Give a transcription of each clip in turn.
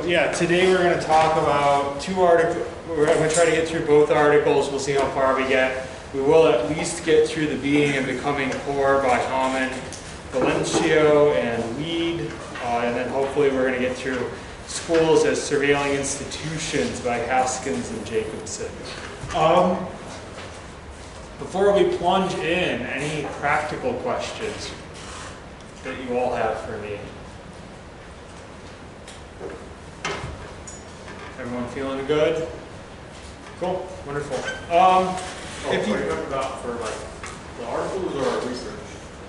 Yeah, today we're going to talk about two articles. I'm going to try to get through both articles. We'll see how far we get. We will at least get through the Being and Becoming Poor by Hamann, Valencio, and Weed. And then hopefully we're going to get through Schools as Surveilling Institutions by Haskins and Jacobson. Before we plunge in, any practical questions that you all have for me? Everyone feeling good? Cool, wonderful. If you talk about for like the articles or research?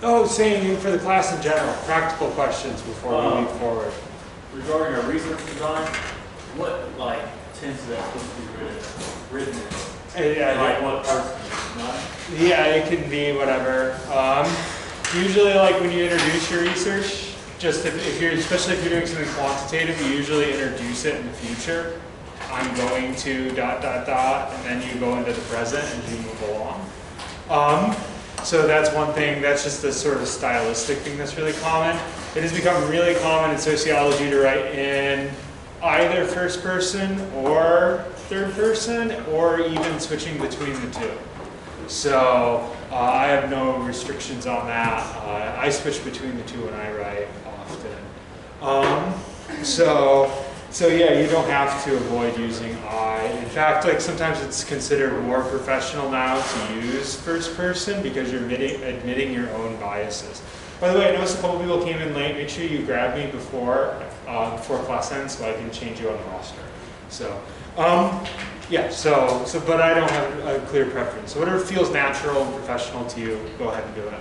Oh, saying for the class in general, practical questions before we move forward. Regarding our research design, what like tense is that supposed to be written in? Yeah, like what person? Not? Yeah, it can be whatever. Usually, like when you introduce your research, just if you're, especially if you're doing something quantitative, you usually introduce it in the future. I'm going to ... and then you go into the present and you move along. So that's one thing. That's just a sort of stylistic thing that's really common. It has become really common in sociology to write in either first person or third person, or even switching between the two. So I have no restrictions on that. I switch between the two when I write often. So yeah, you don't have to avoid using I. In fact, like sometimes it's considered more professional now to use first person because you're admitting your own biases. By the way, I noticed a couple people came in late. Make sure you grab me before class ends so I can change you on the roster. So yeah, but I don't have a clear preference. So whatever feels natural and professional to you, go ahead and do it.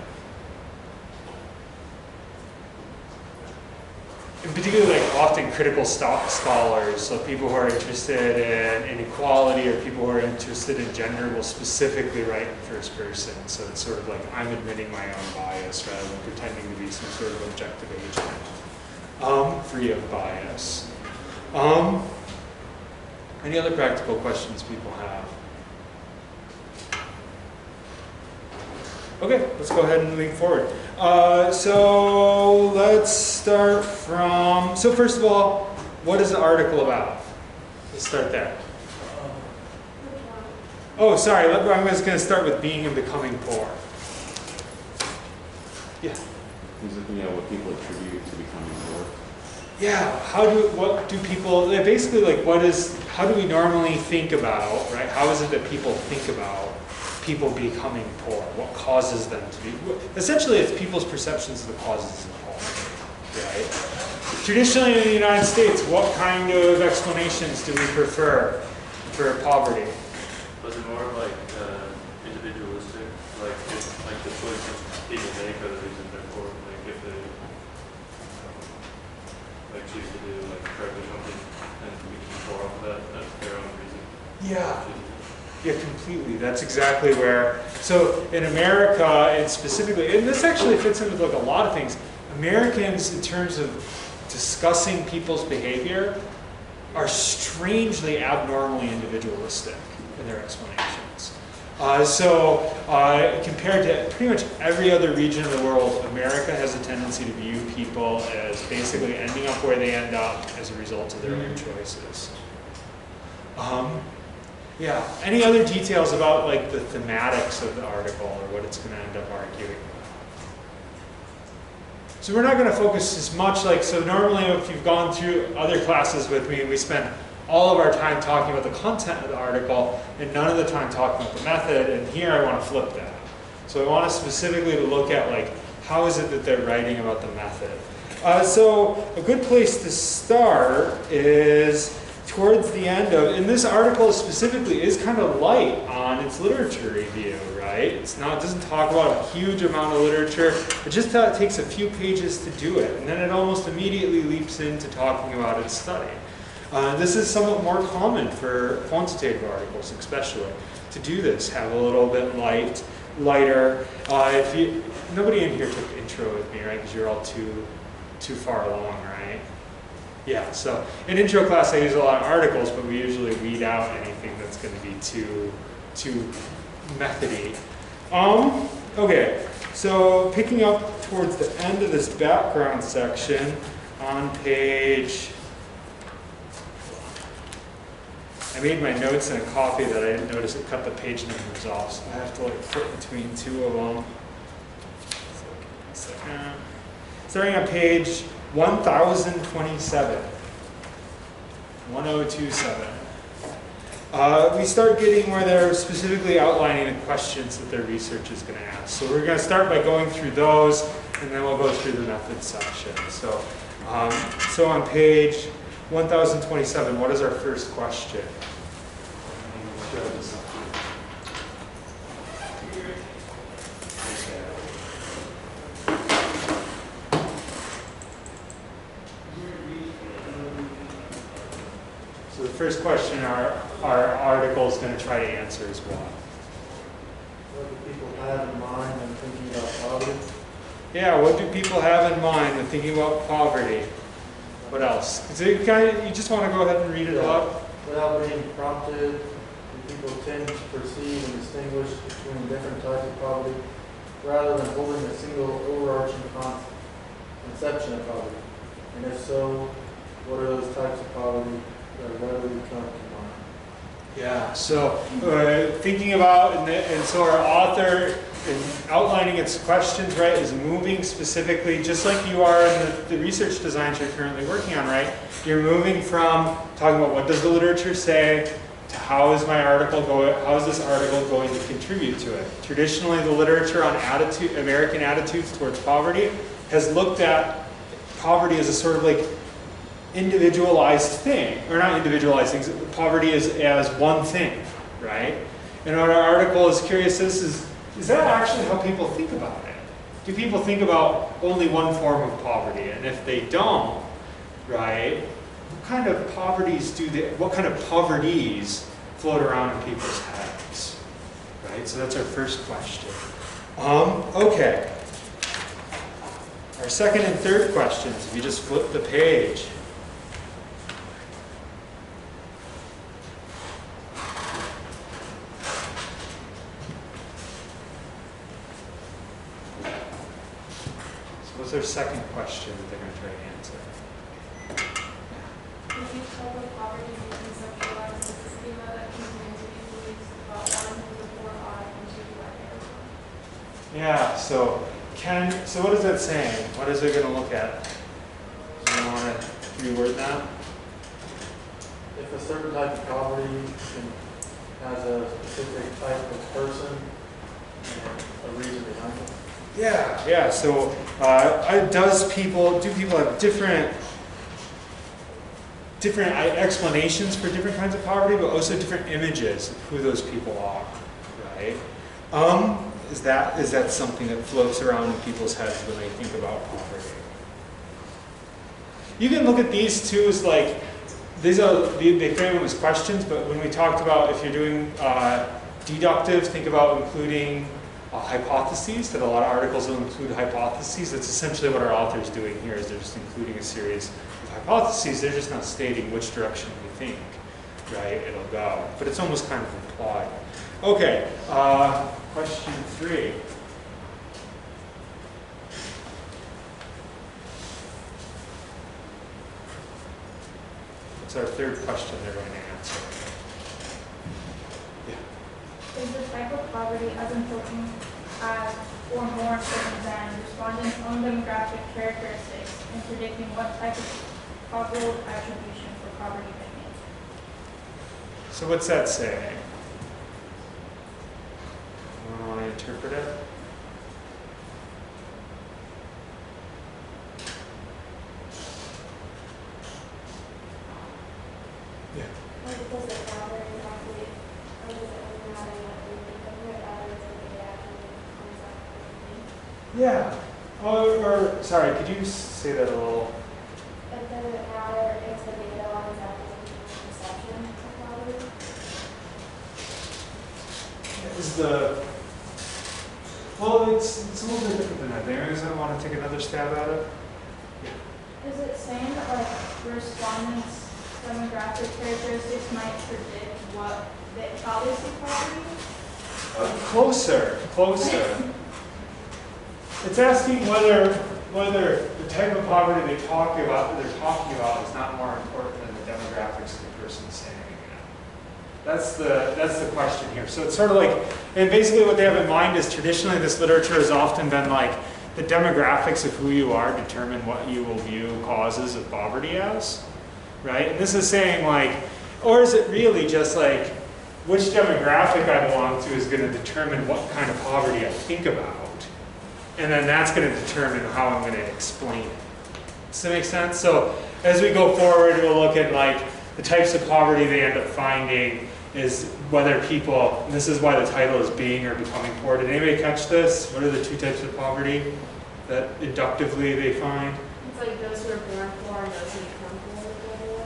And particularly like often critical scholars, so people who are interested in inequality or people who are interested in gender will specifically write in first person. So it's sort of like I'm admitting my own bias rather than pretending to be some sort of objective agent, free of bias. Any other practical questions people have? Okay, let's go ahead and move forward. So let's start from, so first of all, what is the article about? Let's start there. Oh, sorry, I'm just going to start with Being and Becoming Poor. Yeah? He's looking at what people attribute to becoming poor. Yeah, what do people, basically like how do we normally think about, right? How is it that people think about people becoming poor? What causes them to be? Essentially, it's people's perceptions of the causes of poverty, right? Traditionally in the United States, what kind of explanations do we prefer for poverty? Was it more like individualistic, like the choices people make are the reason they're poor? Like if they choose to do like try to do something and we can poor off of that, that's their own reason. Yeah. Yeah, completely. That's exactly where. So in America, and specifically, and this actually fits in with like a lot of things. Americans, in terms of discussing people's behavior, are strangely abnormally individualistic in their explanations. Compared to pretty much every other region of the world, America has a tendency to view people as basically ending up where they end up as a result of their own choices. Yeah. Any other details about like the thematics of the article or what it's going to end up arguing? So we're not going to focus as much so normally if you've gone through other classes with me, we spend all of our time talking about the content of the article and none of the time talking about the method, and here I want to flip that. So I want to specifically look at how is it that they're writing about the method. So a good place to start is towards the end of, and this article specifically is kind of light on its literature review, right? It doesn't talk about a huge amount of literature. It just takes a few pages to do it, and then it almost immediately leaps into talking about its study. This is somewhat more common for quantitative articles, especially, to do this, have a little bit lighter. Nobody in here took intro with me, right? Because you're all too far along, right? Yeah, so in intro class I use a lot of articles, but we usually weed out anything that's going to be too methody. Okay, so picking up towards the end of this background section on page I made my notes in a copy that I didn't notice it cut the page numbers off, so I have to like flip between two of them. So give me a second. Starting on page 1027. 1027. We start getting where they're specifically outlining the questions that their research is going to ask. So we're going to start by going through those, and then we'll go through the method section. So, so on page 1027, what is our first question? Show this up here. So the first question our article is going to try to answer is what? What do people have in mind when thinking about poverty? Yeah, what do people have in mind when thinking about poverty? What else? So you just want to go ahead and read it aloud? Without being prompted, do people tend to perceive and distinguish between different types of poverty rather than holding a single overarching conception of poverty? And if so, what are those types of poverty that readily come to mind? Yeah, so thinking about, and so our author, in outlining its questions, right, is moving specifically, just like you are in the research designs you're currently working on, right? You're moving from talking about what does the literature say to how is my article going, how is this article going to contribute to it? Traditionally, the literature on American attitudes towards poverty has looked at poverty as a sort of like individualized thing, or not individualized things, poverty as one thing, right? And our article is curious, is that actually how people think about it? Do people think about only one form of poverty? And if they don't, right, what kind of poverties float around in people's heads? Right, so that's our first question. Okay. Our second and third questions, if you just flip the page. What's their second question that they're going to try to answer? If you type of poverty be conceptualized as a schema that contains these beliefs about one who the poor are and two who are there. Yeah, so what is that saying? What is it going to look at? Do you want to reword that? If a certain type of poverty has a specific type of person and a reason behind it. Yeah. So, do people have different explanations for different kinds of poverty, but also different images of who those people are, right? Is that something that floats around in people's heads when they think about poverty? You can look at these two as like they frame them as questions, but when we talked about if you're doing deductive, think about including hypotheses, that a lot of articles will include hypotheses. That's essentially what our author's doing here, is they're just including a series of hypotheses. They're just not stating which direction we think, right, it'll go. But it's almost kind of implied. Okay, question 3. What's our third question they're going to answer? Is the type of poverty as important as or more important than respondents' own demographic characteristics in predicting what type of causal attribution for poverty they make? So what's that saying? Want to interpret it? Yeah. Like, does it matter exactly, or does it only matter what we think of it rather than it actually comes up with me? Yeah. Or sorry, could you say that a little? It doesn't matter if the data lines up with people's perception of poverty. It's a little bit different than that. Anyways, I want to take another stab at it. Is it saying that like respondents' demographic characteristics might predict how they see poverty? Closer. It's asking whether the type of poverty they're talking about is not more important than the demographics of the person saying it. That's the question here. So it's sort of like, and basically what they have in mind is traditionally this literature has often been like the demographics of who you are determine what you will view causes of poverty as, right? And this is saying like, or is it really just like which demographic I belong to is going to determine what kind of poverty I think about, and then that's going to determine how I'm going to explain it. Does that make sense? So as we go forward, we'll look at like the types of poverty they end up finding is whether people, and this is why the title is being or becoming poor. Did anybody catch this? What are the two types of poverty that inductively they find? It's like those who are born poor and those who become poor.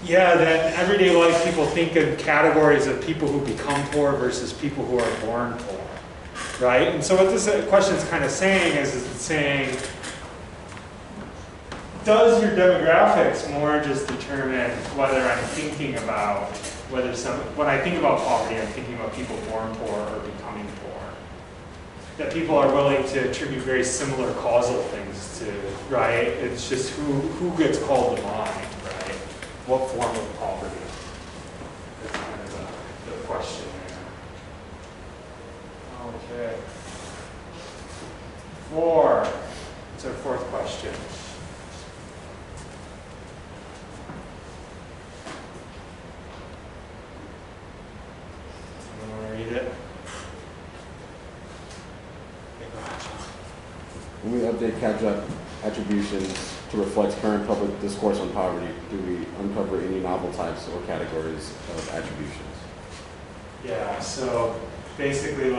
Yeah, that in everyday life people think in categories of people who become poor versus people who are born poor, right? And so what this question is kind of saying is it's saying, does your demographics more just determine whether I'm thinking about when I think about poverty, I'm thinking about people born poor or becoming poor? That people are willing to attribute very similar causal things to, right? It's just who gets called to mind, right? What form of poverty? That's kind of the question there. Okay. 4. What's our fourth question? Read it. When we update capture attributions to reflect current public discourse on poverty, do we uncover any novel types or categories of attributions? Yeah, so basically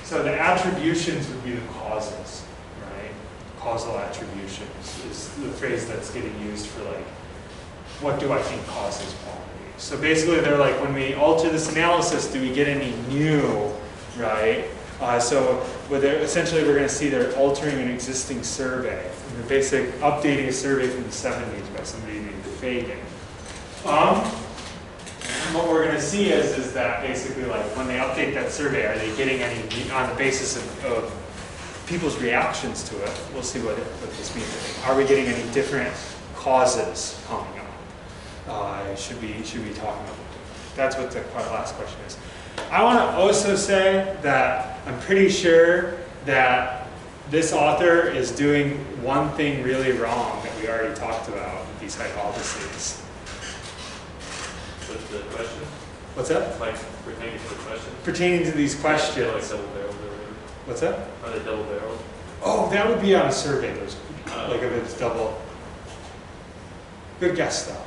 so the attributions would be the causes, right? Causal attributions is the phrase that's getting used for like, what do I think causes poverty? So basically they're like, when we alter this analysis, do we get any new, right? Essentially we're going to see they're altering an existing survey. And they're basically updating a survey from the 70s by somebody named Fagan. And what we're going to see is that basically like when they update that survey, are they getting any, on the basis of people's reactions to it, we'll see what this means. Are we getting any different causes coming up? Should be talking about. That's what the last question is. I want to also say that I'm pretty sure that this author is doing one thing really wrong that we already talked about with these hypotheses. What's the question? What's that? Like pertaining to the question? Pertaining to these questions. Like double barreled or whatever. What's that? Are they double barreled? Oh, that would be on a survey. Like if it's double. Good guess though.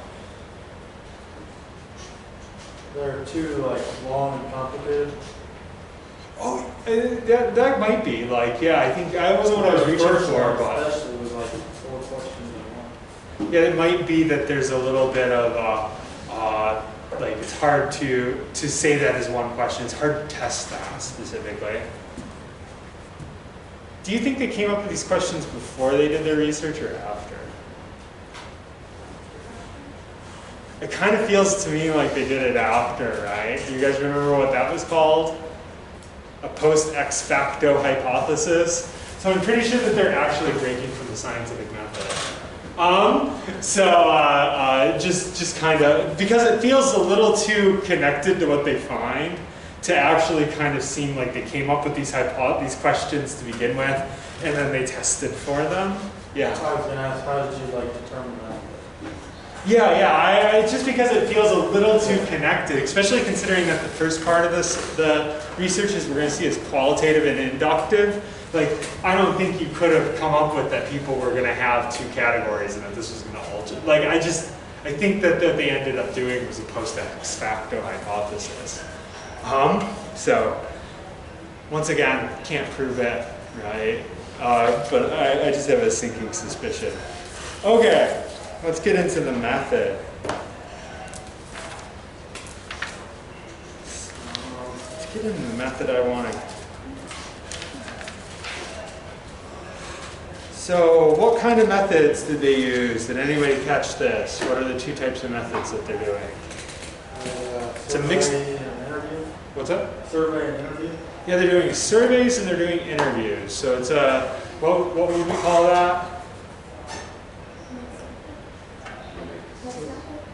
They're too like long and complicated. Oh, that might be like, yeah, I think that wasn't what I was reaching for, but Especially was like 4 questions in one. yeah, it might be that there's a little bit of like it's hard to say that as one question. It's hard to test that specifically. Do you think they came up with these questions before they did their research or after? It kind of feels to me like they did it after, right? Do you guys remember what that was called? A post ex facto hypothesis. So I'm pretty sure that they're actually breaking from the scientific method. Just kind of, because it feels a little too connected to what they find to actually kind of seem like they came up with these questions to begin with, and then they tested for them. Yeah. I was gonna ask, how did you like determine that? Yeah, just because it feels a little too connected, especially considering that the first part of the research is we're going to see is qualitative and inductive. Like, I don't think you could have come up with that people were going to have 2 categories and that this was going to alter. Like, I think that what they ended up doing was a post ex facto hypothesis. So, once again, can't prove it, right? But I just have a sinking suspicion. Okay. Let's get into the method. Let's get into the method I wanted. So what kind of methods did they use? Did anybody catch this? What are the 2 types of methods that they're doing? It's a mixed. Survey and interview. What's that? Survey and interview. Yeah, they're doing surveys and they're doing interviews. So it's a, what would we call that?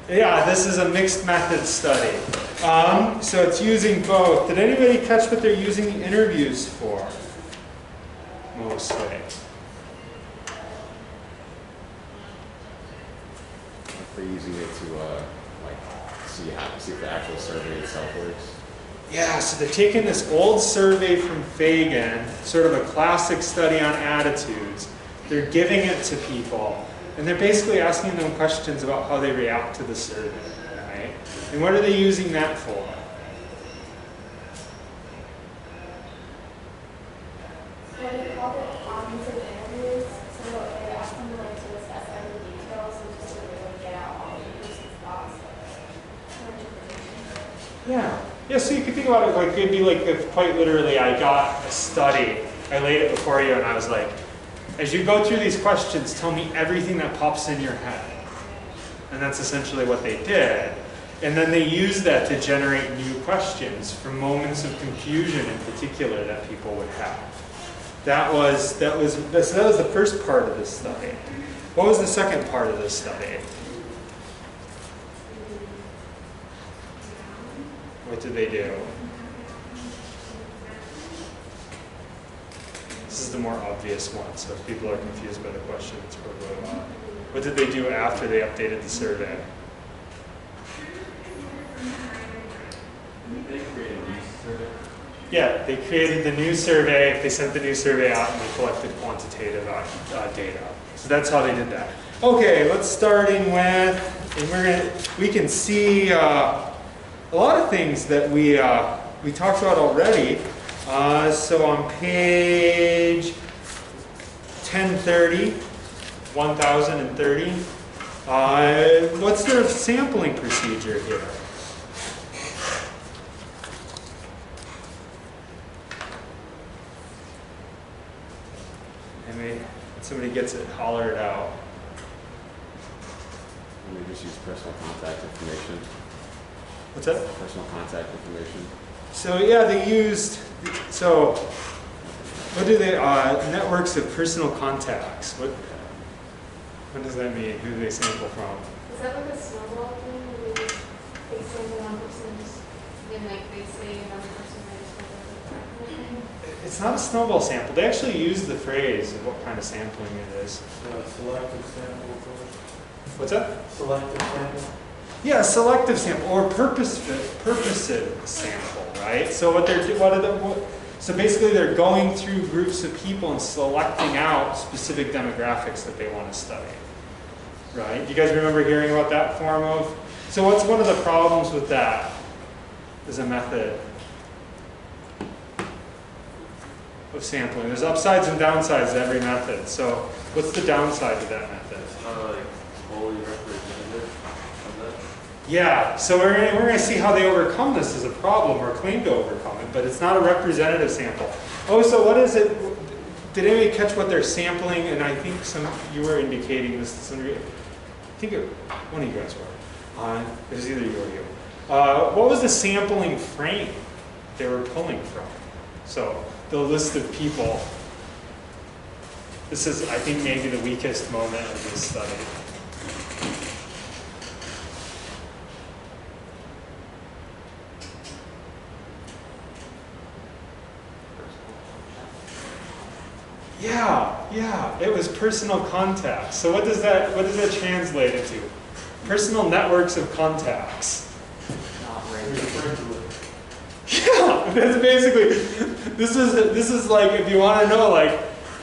Yeah, this is a mixed method study. So it's using both. Did anybody catch what they're using the interviews for? Mostly. They're using it to see if the actual survey itself works. Yeah, so they're taking this old survey from Fagan, sort of a classic study on attitudes. They're giving it to people, and they're basically asking them questions about how they react to the survey, right? And what are they using that for? So they call it cognitive interviews, so they ask them like to discuss every detail, so just to really get out all the person's thoughts. Yeah. Yeah, so you could think about it like it'd be like if quite literally I got a study, I laid it before you, and I was like, as you go through these questions, tell me everything that pops in your head. And that's essentially what they did. And then they used that to generate new questions from moments of confusion in particular that people would have. That was the first part of this study. What was the second part of this study? What did they do? This is the more obvious one, so if people are confused by the question, it's probably why. What did they do after they updated the survey? They created a new survey. Yeah, they created the new survey, they sent the new survey out, and they collected quantitative data. So that's how they did that. Okay, let's starting with, and we can see a lot of things that we talked about already. So on page 1030, 1030, what's their sampling procedure here? I mean, somebody gets it, holler it out. And they just use personal contact information. What's that? Personal contact information. So yeah, they used, so what do they, networks of personal contacts. What does that mean? Who do they sample from? Is that like a snowball thing where they just take sample one person, then like they say another person might just go like that? It's not a snowball sample. They actually use the phrase of what kind of sampling it is. Selective sample. What's that? Selective sample. Yeah, selective sample or purposive sample, right? So so basically they're going through groups of people and selecting out specific demographics that they want to study, right? You guys remember hearing about that form of? So what's one of the problems with that as a method of sampling? There's upsides and downsides to every method. So what's the downside to that method? It's not like fully representative of that. Yeah, so we're going to see how they overcome this as a problem or claim to overcome it, but it's not a representative sample. Oh, so what is it? Did anybody catch what they're sampling? And I think you were indicating this. I think one of you guys were. It was either you or you. What was the sampling frame they were pulling from? So the list of people. This is, I think, maybe the weakest moment of this study. Yeah, it was personal contacts. So what does that translate into? Personal networks of contacts. Yeah, that's basically, this is like, if you want to know, like,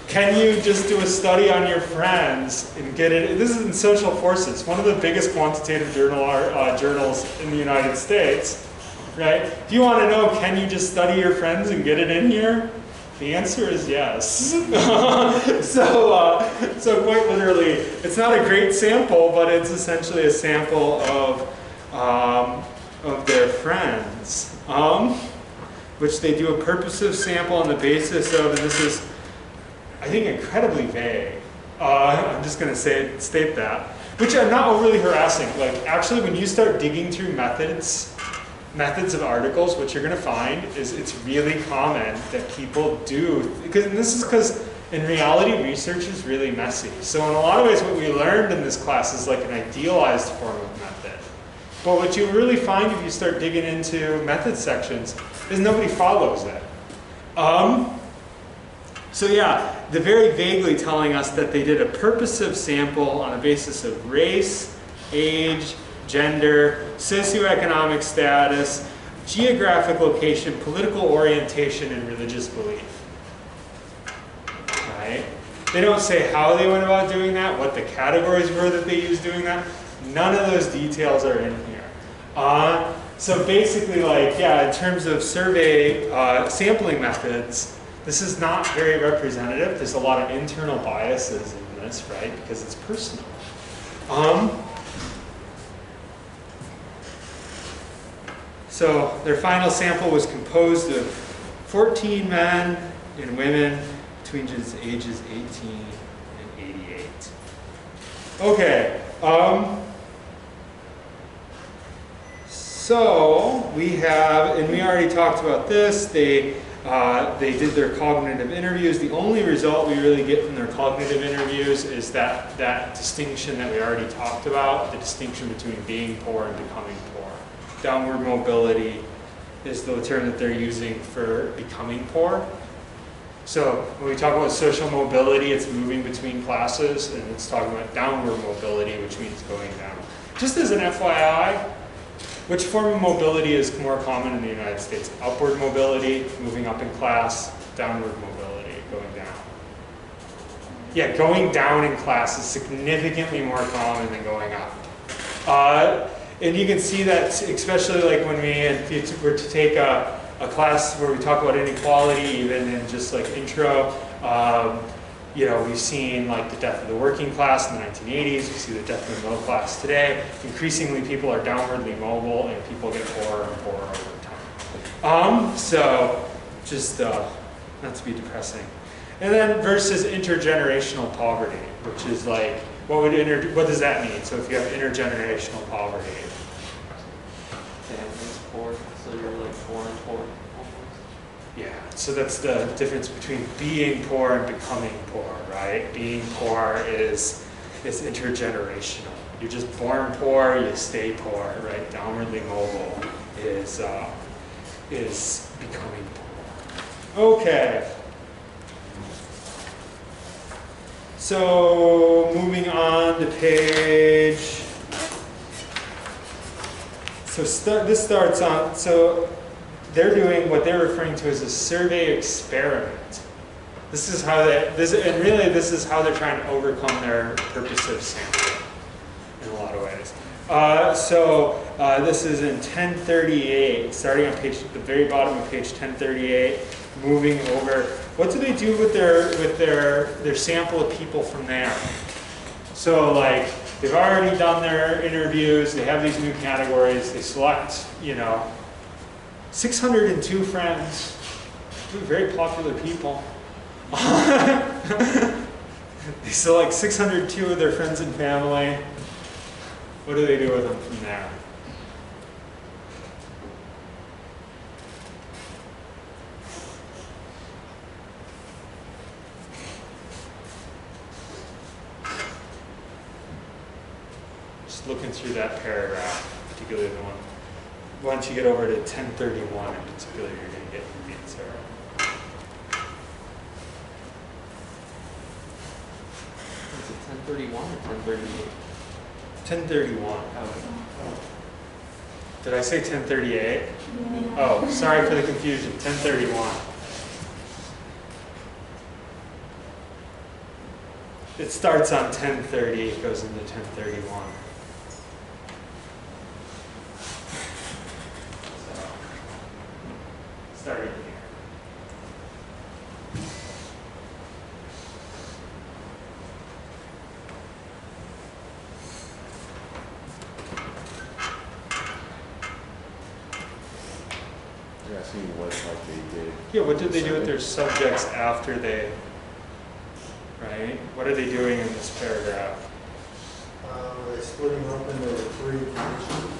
can you just do a study on your friends and get it? This is in Social Forces, one of the biggest quantitative journals in the United States, right? If you want to know, can you just study your friends and get it in here? The answer is yes. So quite literally, it's not a great sample, but it's essentially a sample of their friends, which they do a purposive sample on the basis of, and this is, I think, incredibly vague. I'm just going to state that, which I'm not overly harassing. Like, actually, when you start digging through methods of articles, what you're going to find is it's really common that people do, because In reality, research is really messy. So in a lot of ways, what we learned in this class is like an idealized form of method. But what you really find if you start digging into method sections is nobody follows it. So yeah, they're very vaguely telling us that they did a purposive sample on the basis of race, age, gender, socioeconomic status, geographic location, political orientation, and religious belief. Right? They don't say how they went about doing that, what the categories were that they used doing that. None of those details are in here. So basically, like, yeah, in terms of survey sampling methods, this is not very representative. There's a lot of internal biases in this, right? Because it's personal. So their final sample was composed of 14 men and women between ages 18 and 88. Okay. So we have, and we already talked about this. They did their cognitive interviews. The only result we really get from their cognitive interviews is that distinction that we already talked about, the distinction between being poor and becoming poor. Downward mobility is the term that they're using for becoming poor. So when we talk about social mobility, it's moving between classes, and it's talking about downward mobility, which means going down. Just as an FYI, which form of mobility is more common in the United States? Upward mobility, moving up in class, downward mobility, going down. Yeah, going down in class is significantly more common than going up. And you can see that, especially like when if you were to take a class where we talk about inequality, even in just like intro, you know, we've seen like the death of the working class in the 1980s, we see the death of the middle class today. Increasingly people are downwardly mobile and people get poorer and poorer over time. So just not to be depressing. And then versus intergenerational poverty, which is like, what does that mean? So if you have intergenerational poverty. Family's poor, so you're like born poor. Yeah, so that's the difference between being poor and becoming poor, right? Being poor is intergenerational. You're just born poor, you stay poor, right? Downwardly mobile is becoming poor. Okay. So moving on to page. So this starts on. So they're doing what they're referring to as a survey experiment. This is how this is how they're trying to overcome their purposive sampling in a lot of ways. This is in 1038, starting on the very bottom of page 1038, moving over. What do they do with their sample of people from there? So like they've already done their interviews, they have these new categories, they select, 602 friends, very popular people. They select 602 of their friends and family. What do they do with them from there? Just looking through that paragraph, particularly the one. Once you get over to 1031 in particular, you're going to get your answer. Is it 1031 or 1038? 1031. Oh. Did I say 1038? Yeah. Oh, sorry for the confusion. 1031. It starts on 1030, it goes into 1031. Starting here. You're asking what like they did. Yeah, what did they do with their subjects after they, right? What are they doing in this paragraph? They're splitting up into 3 conditions.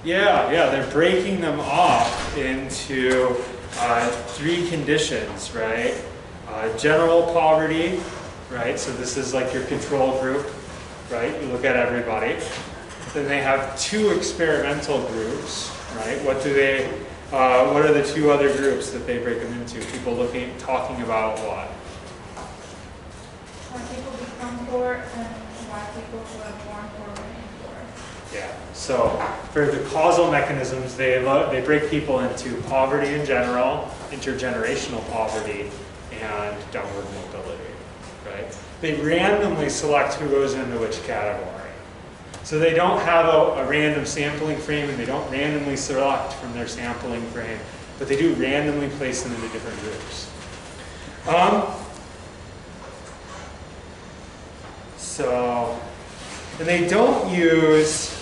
Yeah, they're breaking them off into 3 conditions, right? General poverty, right? So this is like your control group, right? You look at everybody. Then they have 2 experimental groups, right? What are the 2 other groups that they break them into? People talking about what? Why people become poor and why people who are born poor remain poor. Yeah. So for the causal mechanisms, they break people into poverty in general, intergenerational poverty, and downward mobility, right? They randomly select who goes into which category. So they don't have a random sampling frame, and they don't randomly select from their sampling frame, but they do randomly place them into different groups. And they don't use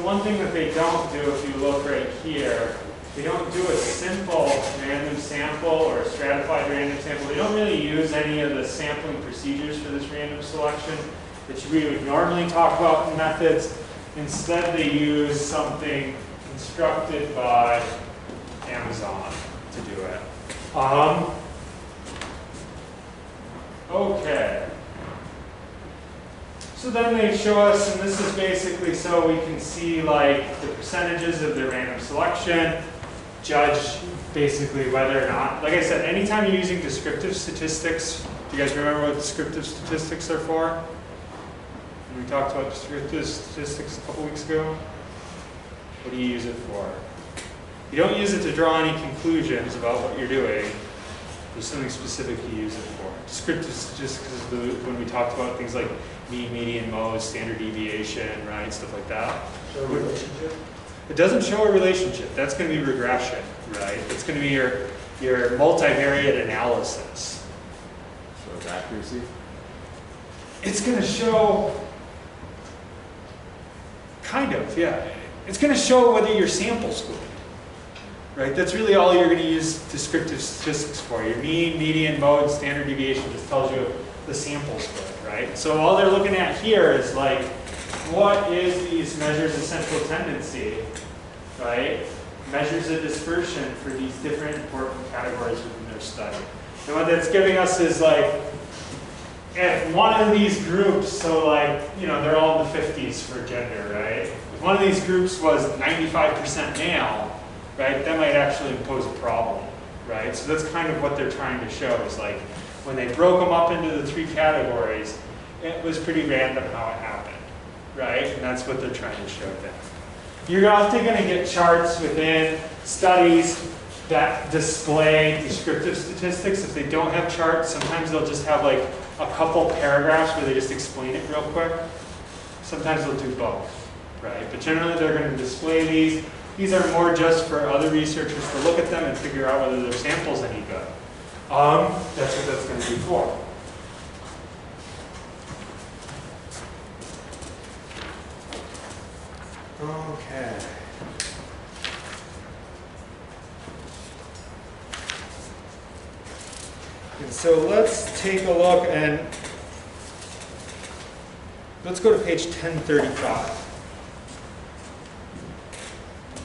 one thing that they don't do, if you look right here, they don't do a simple random sample or a stratified random sample. They don't really use any of the sampling procedures for this random selection that we would normally talk about in methods. Instead, they use something constructed by Amazon to do it. Okay. So then they show us, and this is basically so we can see like the percentages of the random selection, judge basically whether or not, like I said, anytime you're using descriptive statistics, do you guys remember what descriptive statistics are for? We talked about descriptive statistics a couple weeks ago. What do you use it for? You don't use it to draw any conclusions about what you're doing. There's something specific you use it for. Descriptive statistics is when we talked about things like mean, median, mode, standard deviation, right, stuff like that. Show a relationship? It doesn't show a relationship. That's going to be regression, right? It's going to be your multivariate analysis. Shows accuracy? It's going to show, kind of, yeah. It's going to show whether your sample's good, right? That's really all you're going to use descriptive statistics for. Your mean, median, mode, standard deviation just tells you the sample's good, right? So all they're looking at here is like, what is these measures of central tendency, right? Measures of dispersion for these different important categories within their study. And what that's giving us is like, if one of these groups, so like, you know, they're all in the 50s for gender, right? If one of these groups was 95% male, right, that might actually pose a problem, right? So that's kind of what they're trying to show is like, when they broke them up into the 3 categories, it was pretty random how it happened, right? And that's what they're trying to show there. You're often going to get charts within studies that display descriptive statistics. If they don't have charts, sometimes they'll just have like a couple paragraphs where they just explain it real quick. Sometimes they'll do both, right? But generally they're going to display these. These are more just for other researchers to look at them and figure out whether their sample's any good. That's what that's going to be for. Okay. And so let's take a look and let's go to page 1035.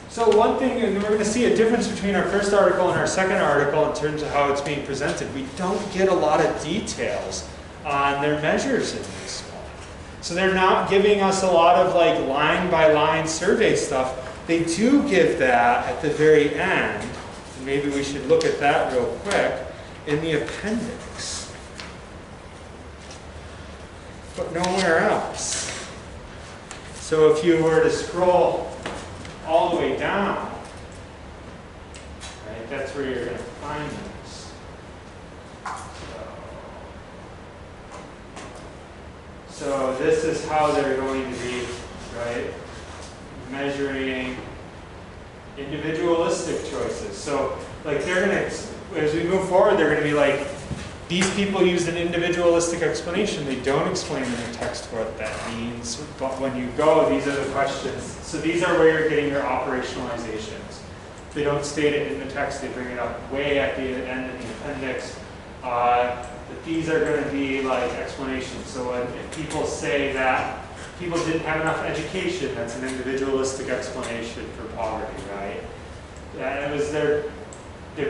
So one thing, and we're going to see a difference between our first article and our second article in terms of how it's being presented. We don't get a lot of details on their measures in this one. So they're not giving us a lot of like line by line survey stuff. They do give that at the very end. And maybe we should look at that real quick in the appendix. But nowhere else. So if you were to scroll all the way down, right, that's where you're going to find this. So this is how they're going to be, right, measuring individualistic choices. So like they're going to, as we move forward, they're going to be like, these people used an individualistic explanation. They don't explain in the text what that means. But when you go, these are the questions. So these are where you're getting your operationalizations. They don't state it in the text. They bring it up way at the end of the appendix. But these are going to be like explanations. So if people say that people didn't have enough education, that's an individualistic explanation for poverty, right? And it was their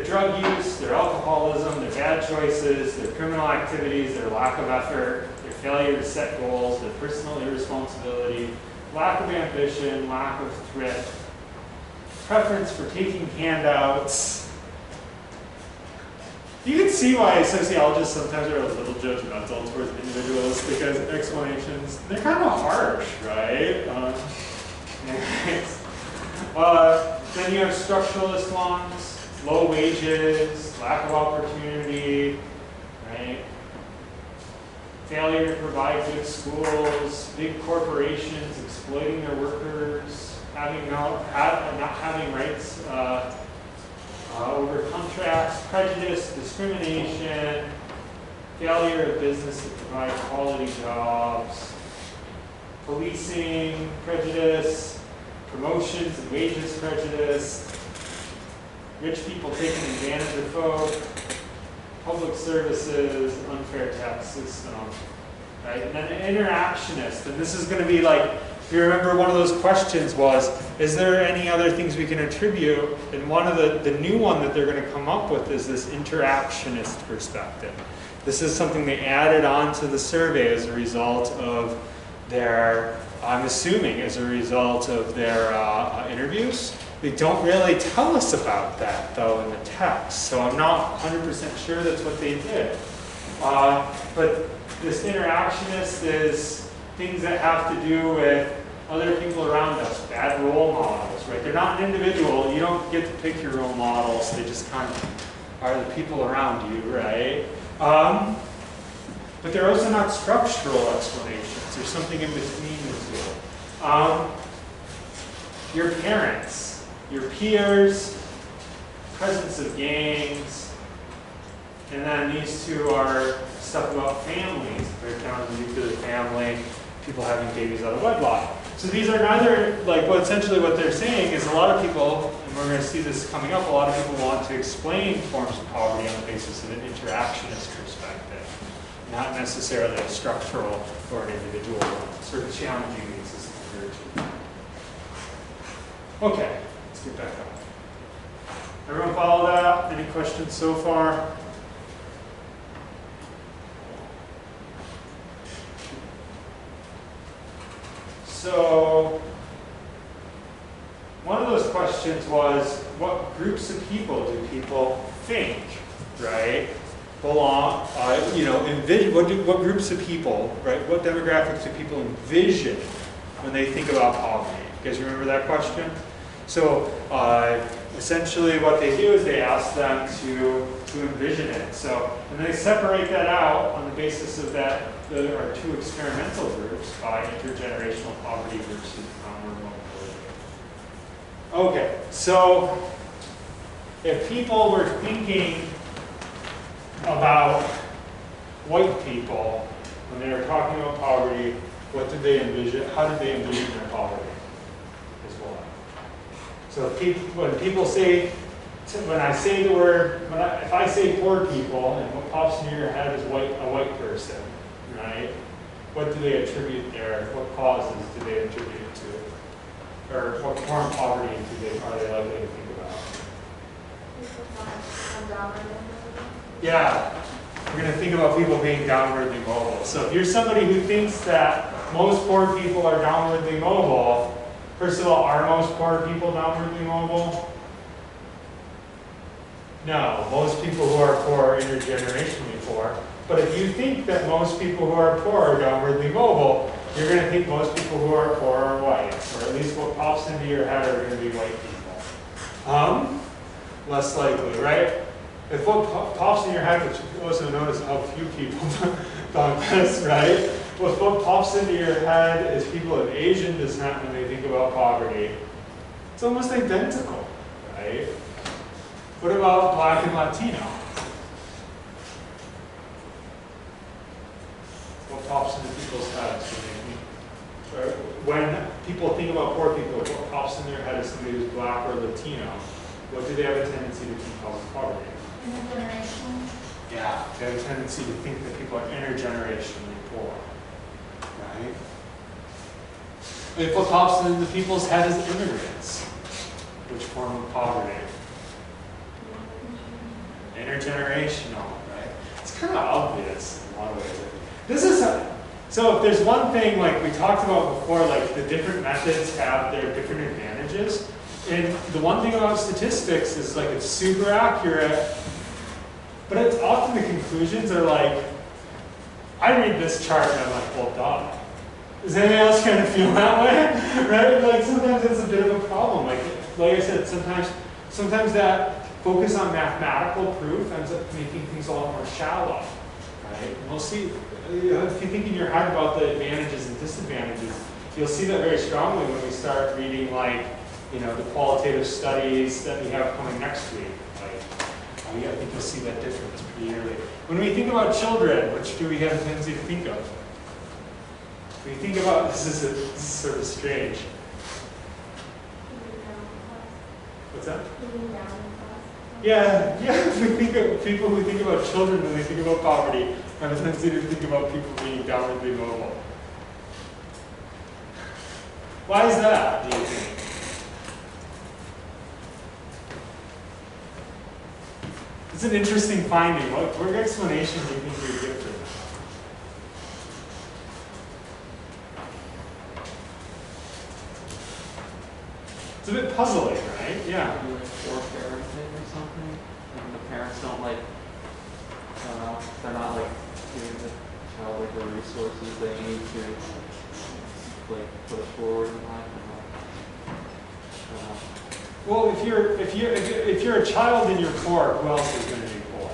drug use, their alcoholism, their bad choices, their criminal activities, their lack of effort, their failure to set goals, their personal irresponsibility, lack of ambition, lack of thrift, preference for taking handouts. You can see why sociologists sometimes are a little judgmental towards individuals because explanations, they're kind of harsh, right? Then you have structuralist ones, low wages, lack of opportunity, right? Failure to provide good schools, big corporations exploiting their workers, not having rights over contracts, prejudice, discrimination, failure of business to provide quality jobs, policing, prejudice, promotions and wages prejudice, rich people taking advantage of folk, public services, unfair tax system, right? And then an interactionist, and this is going to be like, if you remember one of those questions was, is there any other things we can attribute? And one of the new one that they're going to come up with is this interactionist perspective. This is something they added on to the survey as a result of their, I'm assuming as a result of their interviews. They don't really tell us about that though in the text, so I'm not 100% sure that's what they did. But this interactionist is things that have to do with other people around us, bad role models, right? They're not an individual, you don't get to pick your role models, they just kind of are the people around you, right? But they're also not structural explanations, there's something in between the two. Your parents, your peers, presence of gangs, and then these two are stuff about families, breakdown of the nuclear family, people having babies out of wedlock. So these are neither, like, well, essentially what they're saying is a lot of people, and we're going to see this coming up, a lot of people want to explain forms of poverty on the basis of an interactionist perspective, not necessarily a structural or an individual one, sort of challenging the existing virtue. Okay, let's get back up. Everyone follow that? Any questions so far? So, one of those questions was, what groups of people do people think, right, belong, envision, what groups of people, right, what demographics do people envision when they think about poverty? You guys remember that question? So, essentially what they do is they ask them to envision it. So, and they separate that out on the basis of that. There are two experimental groups by intergenerational poverty versus downward mobility. Okay, so if people were thinking about white people when they were talking about poverty, what did they envision? How did they envision their poverty? Is what. So when people say, when I say the word, if I say poor people, and what pops into your head is a white person. Right? What do they attribute there? What causes do they attribute it to? Or what form of poverty are they likely to think about? Yeah, we're going to think about people being downwardly mobile. So if you're somebody who thinks that most poor people are downwardly mobile, first of all, are most poor people downwardly mobile? No, most people who are poor are intergenerationally poor. But if you think that most people who are poor are downwardly mobile, you're going to think most people who are poor are white, or at least what pops into your head are going to be white people. Less likely, right? If what pops in your head, which you also notice how few people thought this, right? If what pops into your head is people of Asian descent when they think about poverty, it's almost identical, right? What about Black and Latino? What pops into people's heads when people think about poor people? What pops in their head is somebody who's Black or Latino? What do they have a tendency to think of poverty? Intergenerational. Yeah, they have a tendency to think that people are intergenerationally poor, right? If what pops into people's head is immigrants, which form of poverty? intergenerational, right? It's kind of obvious in a lot of ways. This is so if there's one thing like we talked about before, like the different methods have their different advantages. And the one thing about statistics is like it's super accurate, but it's often the conclusions are like, I read this chart and I'm like, well, duh. Does anyone else kind of feel that way? Right? Like sometimes it's a bit of a problem. Like I said, sometimes that focus on mathematical proof ends up making things a lot more shallow. Right? And we'll see, if you think in your head about the advantages and disadvantages, you'll see that very strongly when we start reading like, you know, the qualitative studies that we have coming next week. Like, I think you'll see that difference pretty early. When we think about children, which do we have a tendency to think of? When we think about, this is sort of strange. What's that? Yeah, if we think of people who think about children when they think about poverty, have a tendency to think about people being downwardly mobile. Why is that, do you think? It's an interesting finding. What explanation do you think we give for that? It's a bit puzzling, right? Yeah. Maybe like poor parenting or something, and the parents don't like, I don't know, they're not like giving the child like the resources they need to like put it forward in life. I don't know. Well, if you're a child and you're poor, who else is going to be poor?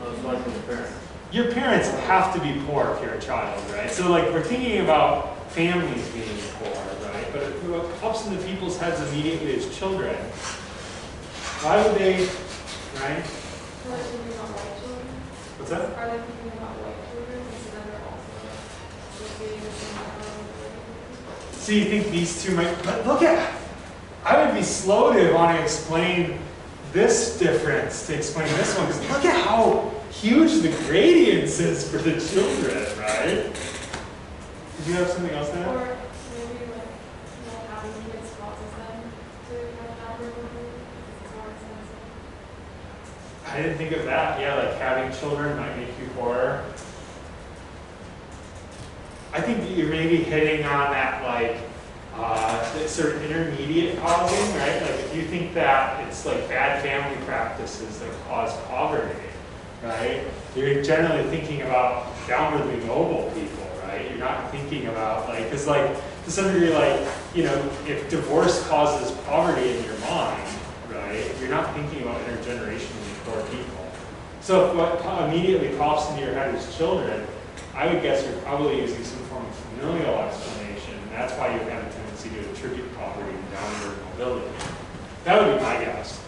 Most likely the parents. Your parents have to be poor if you're a child, right? So like we're thinking about families being poor, right? But what pops into people's heads immediately as children, why would they, right? Are they thinking about white children? What's that? Are they thinking about white children? Because then they're also associating with them. So you think these two might, but look at, I would be slow to want to explain this difference to explain this one, because look at how huge the gradients is for the children, right? Did you have something else there? Or maybe like not having kids causes them to have downward mobility. It's more expensive. I didn't think of that. Yeah, like having children might make you poorer. I think that you're maybe hitting on that like sort of intermediate causing, right? Like if you think that it's like bad family practices that cause poverty, right? You're generally thinking about downwardly mobile people, right? You're not thinking about like, because like to some degree, like, you know, if divorce causes poverty in your mind, right? You're not thinking about intergenerationally poor people. So if what immediately pops into your head is children, I would guess you're probably using some form of familial explanation, and that's why you have a tendency to attribute poverty to downward mobility. That would be my guess.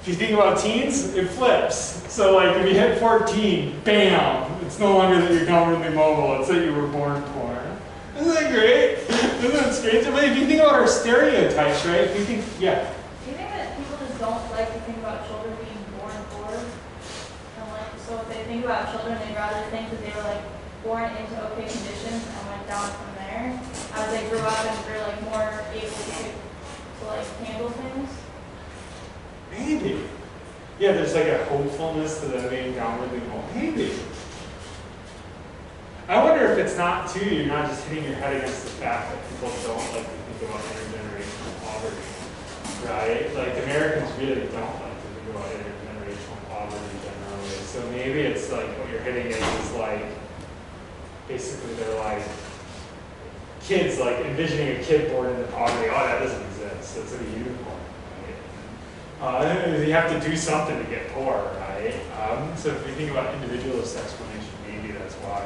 If you think about teens, it flips. So like if you hit 14, bam, it's no longer that you're downwardly mobile, it's that you were born poor. Isn't that great? Isn't that strange? But if you think about our stereotypes, right? If you think, yeah. Do you think that people just don't like to think about children being born poor? And like, so if they think about children, they'd rather think that they were like born into okay conditions and went down from there as they grew up and were like more able to like handle things. Maybe. Yeah, there's like a hopefulness to them being downwardly mobile. Maybe. I wonder if it's not too, you're not just hitting your head against the fact that people don't like to think about intergenerational poverty, right? Like Americans really don't like to think about intergenerational poverty generally. So maybe it's like what you're hitting is like, basically they're like, kids, like envisioning a kid born into poverty, oh, that doesn't exist. That's like a unicorn. You have to do something to get poor, right? So if you think about individualist explanation, maybe that's why.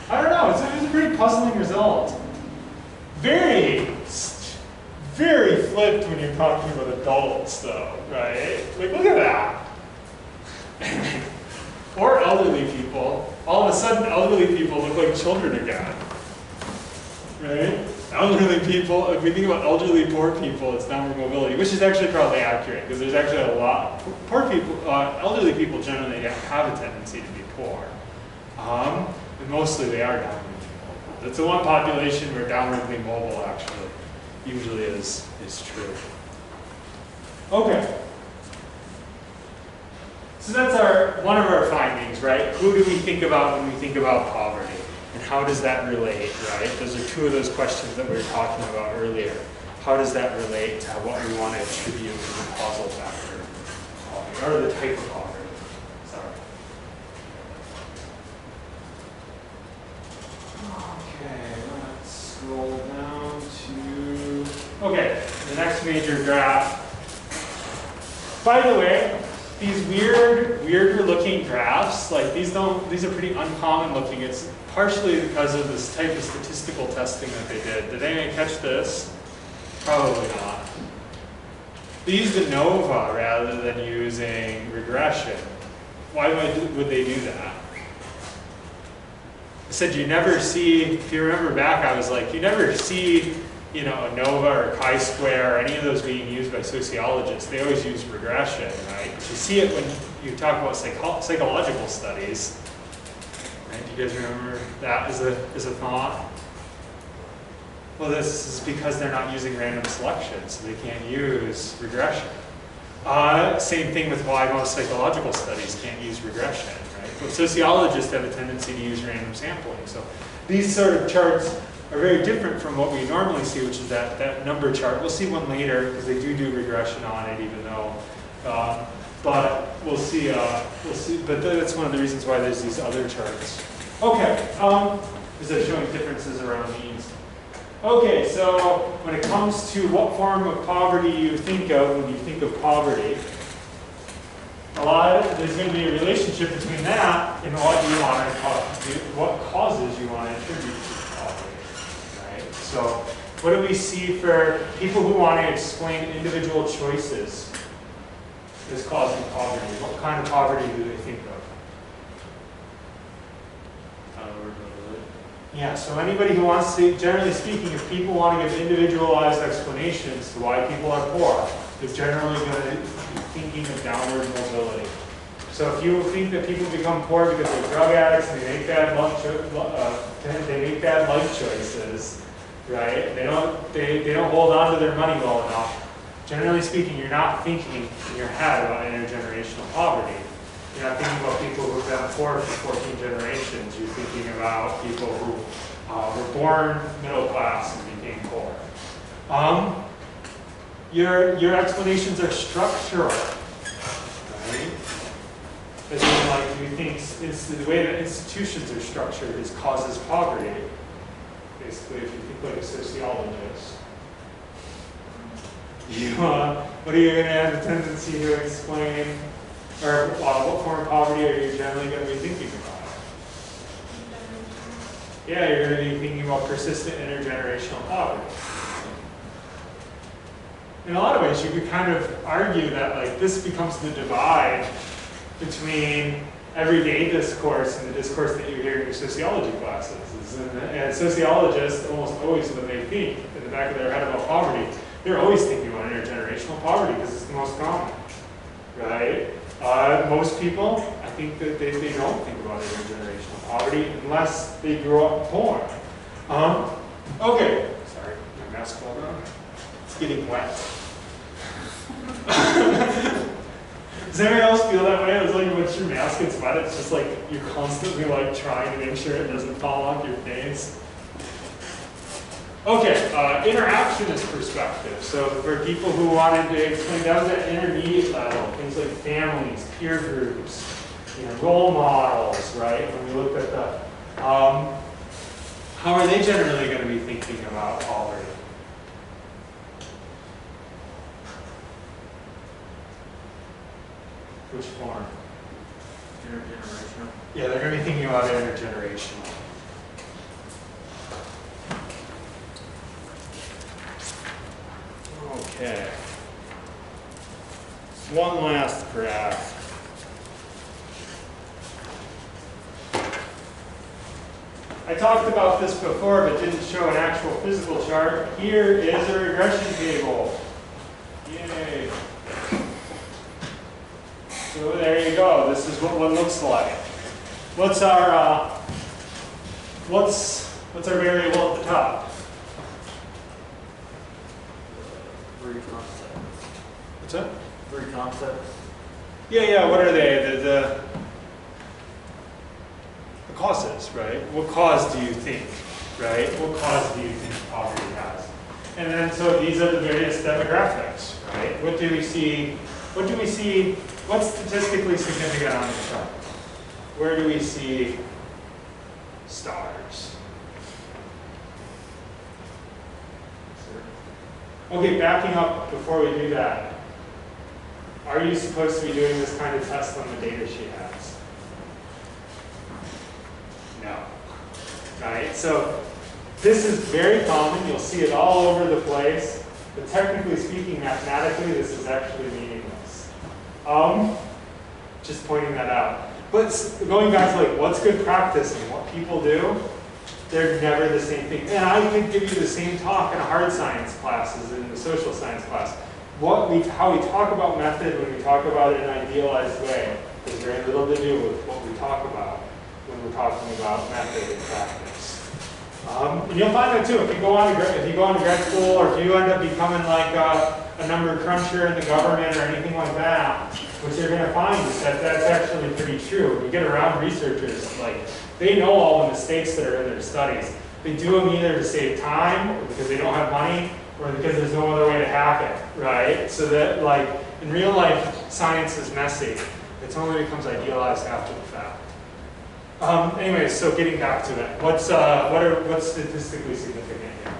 I don't know. It's a pretty puzzling result. Very flipped when you're talking about adults, though, right? Like, look at that. Or elderly people. All of a sudden, elderly people look like children again, right? Elderly people, if we think about elderly poor people, it's downward mobility, which is actually probably accurate because there's actually a lot. Poor people, elderly people generally have a tendency to be poor. And mostly they are downwardly mobile. That's the one population where downwardly mobile actually usually is true. Okay. So that's one of our findings, right? Who do we think about when we think about poverty? And how does that relate, right? Those are two of those questions that we were talking about earlier. How does that relate to what we want to attribute to the causal factor of poverty, or the type of poverty? Sorry. Okay, let's scroll down to, okay, the next major graph. By the way, these weirder looking graphs, like these are pretty uncommon looking. It's partially because of this type of statistical testing that they did. Did anyone catch this? Probably not. They used ANOVA rather than using regression. Why would they do that? I said you never see, if you remember back, I was like, you never see, you know, ANOVA or chi-square or any of those being used by sociologists. They always use regression, right? But you see it when you talk about psychological studies. Right? Do you guys remember that as a thought? Well, this is because they're not using random selection, so they can't use regression. Same thing with why most psychological studies can't use regression, right? But sociologists have a tendency to use random sampling. So these sort of charts are very different from what we normally see, which is that number chart. We'll see one later because they do regression on it, even though. But we'll see. But that's one of the reasons why there's these other charts. Okay, is they're showing differences around means. Okay, so when it comes to what form of poverty you think of when you think of poverty, there's going to be a relationship between that and what you want to what causes you want to attribute to poverty, right? So, what do we see for people who want to explain individual choices as causing poverty? What kind of poverty do they think of? Yeah, so anybody who wants to, generally speaking, if people want to give individualized explanations to why people are poor, they're generally going to be thinking of downward mobility. So if you think that people become poor because they're drug addicts and they make bad life choices, right? They don't hold on to their money well enough. Generally speaking, you're not thinking in your head about intergenerational poverty. You're not thinking about people who've been poor for 14 generations. You're thinking about people who were born middle class and became poor. Your explanations are structural, right? As in, like, you think the way that institutions are structured is causes poverty. Basically, if you think like a sociologist, what are you going to have a tendency to explain? Or what form of poverty are you generally going to be thinking about? Yeah, you're going to be thinking about persistent intergenerational poverty. In a lot of ways, you could kind of argue that like this becomes the divide between everyday discourse and the discourse that you hear in your sociology classes. And sociologists almost always, when they think in the back of their head about poverty, they're always thinking about intergenerational poverty because it's the most common, right? Most people, I think that they don't think about intergenerational poverty unless they grew up poor. Okay, sorry, my mask fell down. It's getting wet. Does anyone else feel that way? It's like once your mask gets wet, it's just like you're constantly like trying to make sure it doesn't fall off your face. Okay, interactionist perspective. So for people who wanted to explain down to that intermediate level, things like families, peer groups, role models, right? When we looked at the, how are they generally going to be thinking about poverty? Which form? Intergenerational. Yeah, they're going to be thinking about intergenerational. Okay. One last graph. I talked about this before, but didn't show an actual physical chart. Here is a regression table. Yay. So there you go. This is what one looks like. What's our variable at the top? Three concepts. What's that? Three concepts. Yeah, what are they? The causes, right? What cause do you think, right? What cause do you think poverty has? And then, so these are the various demographics, right? What do we see, what's statistically significant on the chart? Where do we see stars? Okay, backing up before we do that, are you supposed to be doing this kind of test on the data she has? No. Right? So this is very common. You'll see it all over the place. But technically speaking, mathematically, this is actually meaningless. Just pointing that out. But going back to like what's good practice and what people do, they're never the same thing. And I could give you the same talk in a hard science class as in the social science class. How we talk about method when we talk about it in an idealized way has very little to do with what we talk about when we're talking about method and practice. And you'll find that too. If you go on to grad school, or if you end up becoming like a number cruncher in the government or anything like that, what you're going to find is that that's actually pretty true. When you get around researchers, like they know all the mistakes that are in their studies. They do them either to save time, or because they don't have money, or because there's no other way to hack it, right? So that, like, in real life, science is messy. It only becomes idealized after the fact. Anyways, so getting back to it, what's statistically significant here?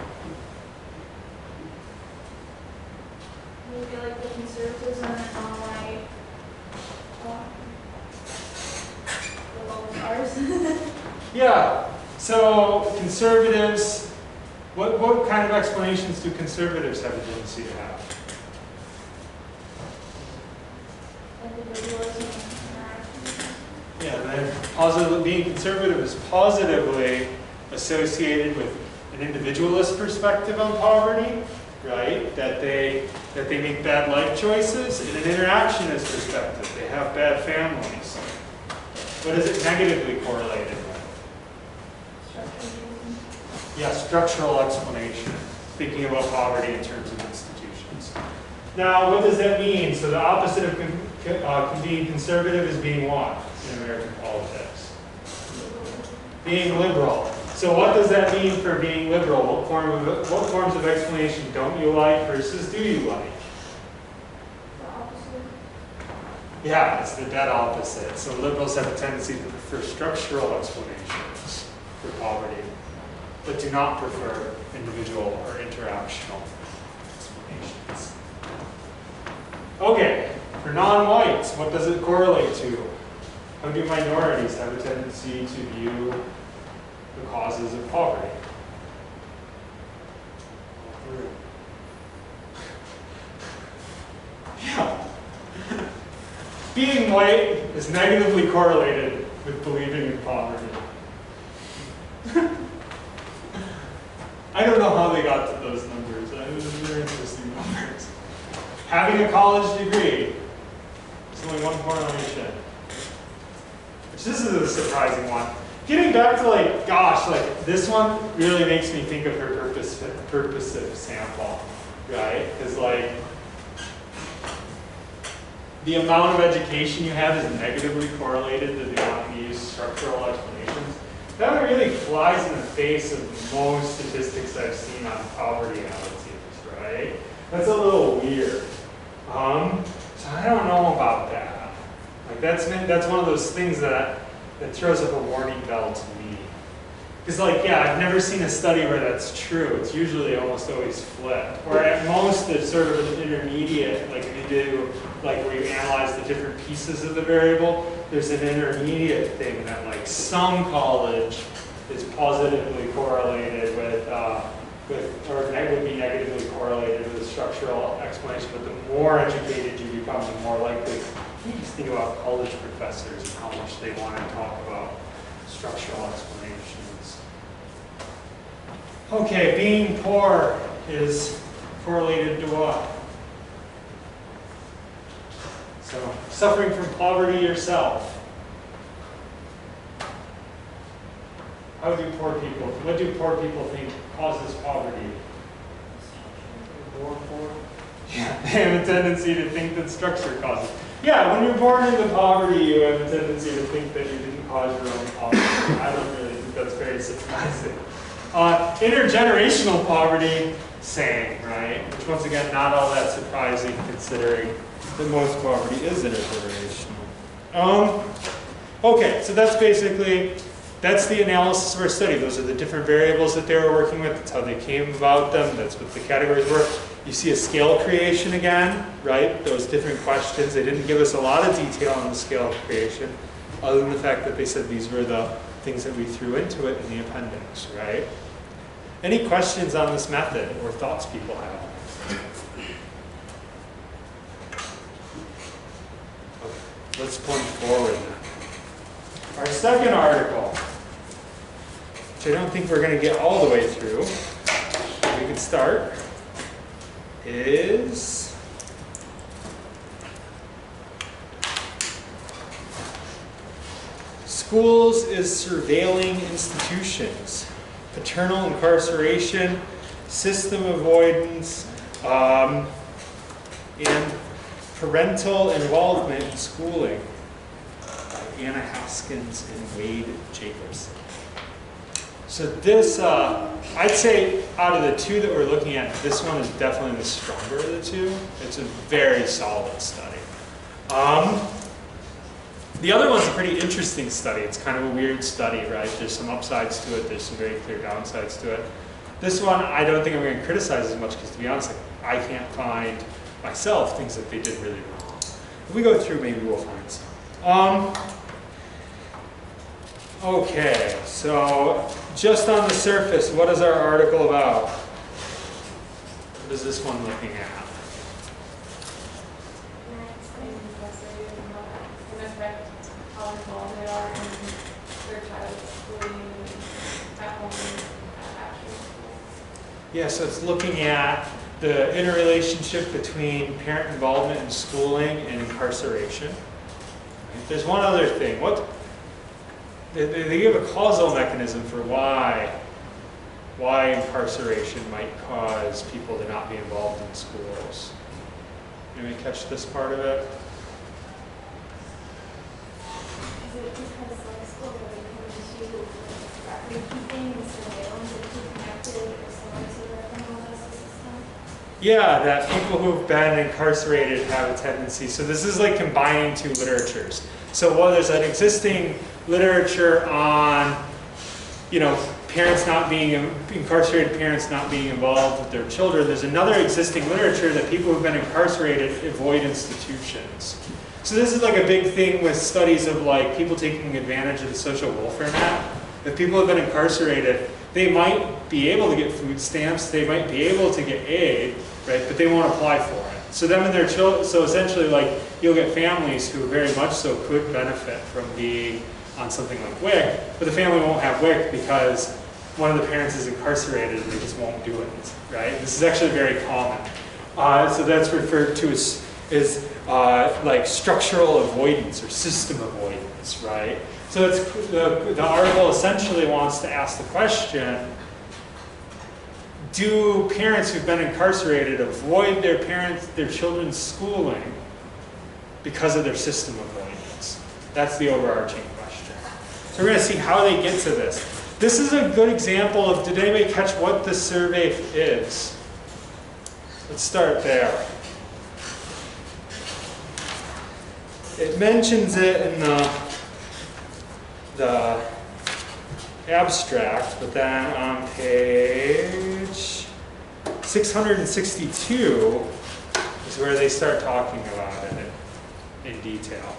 Maybe like the conservatism and non-white, the low stars. Yeah. So conservatives. What kind of explanations do conservatives have a tendency to have? Individualism. Yeah, being conservative is positively associated with an individualist perspective on poverty, right? That they make bad life choices, and an interactionist perspective. They have bad families. What is it negatively correlated with? Yeah, structural explanation, thinking about poverty in terms of institutions. Now, what does that mean? So the opposite of being conservative is being what in American politics? Being liberal. So what does that mean for being liberal? What forms of explanation don't you like versus do you like? The opposite. Yeah, it's the dead opposite. So liberals have a tendency to prefer structural explanations for poverty, but do not prefer individual or interactional explanations. Okay, for non-whites, what does it correlate to? How do minorities have a tendency to view the causes of poverty? Yeah. Being white is negatively correlated with believing in poverty. I don't know how they got to those numbers. Those are very interesting numbers. Having a college degree is only one correlation. Which this is a surprising one. Getting back to like, gosh, like this one really makes me think of her purposive sample, right? Because like the amount of education you have is negatively correlated to the amount you use structural explanations. That really flies in the face of most statistics I've seen on poverty analyses, right? That's a little weird. So I don't know about that. Like that's one of those things that throws up a warning bell to me. Because like, yeah, I've never seen a study where that's true. It's usually almost always flipped. Or at most it's sort of an intermediate, like if you do, like where you analyze the different pieces of the variable, there's an intermediate thing that like some college is positively correlated with or would be negatively correlated with a structural explanation, but the more educated you become, the more likely. You just think about college professors and how much they want to talk about structural explanations. Okay, being poor is correlated to what? So, suffering from poverty yourself. What do poor people think causes poverty? More poor. Yeah, they have a tendency to think that structure causes. Yeah, when you're born into poverty, you have a tendency to think that you didn't cause your own poverty. I don't really think that's very surprising. Intergenerational poverty, same, right? Which once again, not all that surprising considering that most poverty is intergenerational. Okay, so that's basically, that's the analysis of our study. Those are the different variables that they were working with. That's how they came about them. That's what the categories were. You see a scale creation again, right? Those different questions. They didn't give us a lot of detail on the scale creation, other than the fact that they said these were the things that we threw into it in the appendix, right? Any questions on this method or thoughts people have? Okay, let's plunge forward then. Our second article, which I don't think we're going to get all the way through, but we can start, is Schools is Surveilling Institutions, Paternal Incarceration, System Avoidance, and Parental Involvement in Schooling by Anna Haskins and Wade Jacobson. So this, I'd say out of the two that we're looking at, this one is definitely the stronger of the two. It's a very solid study. The other one's a pretty interesting study. It's kind of a weird study, right? There's some upsides to it. There's some very clear downsides to it. This one, I don't think I'm going to criticize as much because, to be honest, I can't find myself things that they did really wrong. If we go through, maybe we'll find some. Okay, so just on the surface, what is our article about? What is this one looking at? How involved they are in their child's schooling at home and after school. Yeah, so it's looking at the interrelationship between parent involvement in schooling and incarceration. There's one other thing. They give a causal mechanism for why incarceration might cause people to not be involved in schools. Anybody catch this part of it? Is it because like schools are becoming record-keeping and surveillance and too connected or similar to the criminal justice system? Yeah, that people who've been incarcerated have a tendency. So this is like combining two literatures. So while there's an existing literature on, parents not being, incarcerated parents not being involved with their children, there's another existing literature that people who've been incarcerated avoid institutions. So this is like a big thing with studies of like people taking advantage of the social welfare net. If people have been incarcerated, they might be able to get food stamps, they might be able to get aid, right? But they won't apply for it. So them and their children, so essentially like you'll get families who very much so could benefit from being on something like WIC, but the family won't have WIC because one of the parents is incarcerated and they just won't do it, right? This is actually very common. So that's referred to as like structural avoidance or system avoidance, right? So it's, the article essentially wants to ask the question, do parents who've been incarcerated avoid their children's schooling because of their system avoidance? That's the overarching question. So we're going to see how they get to this. This is a good example of, did anybody catch what the survey is? Let's start there. It mentions it in the abstract, but then on page 662 is where they start talking about it in detail.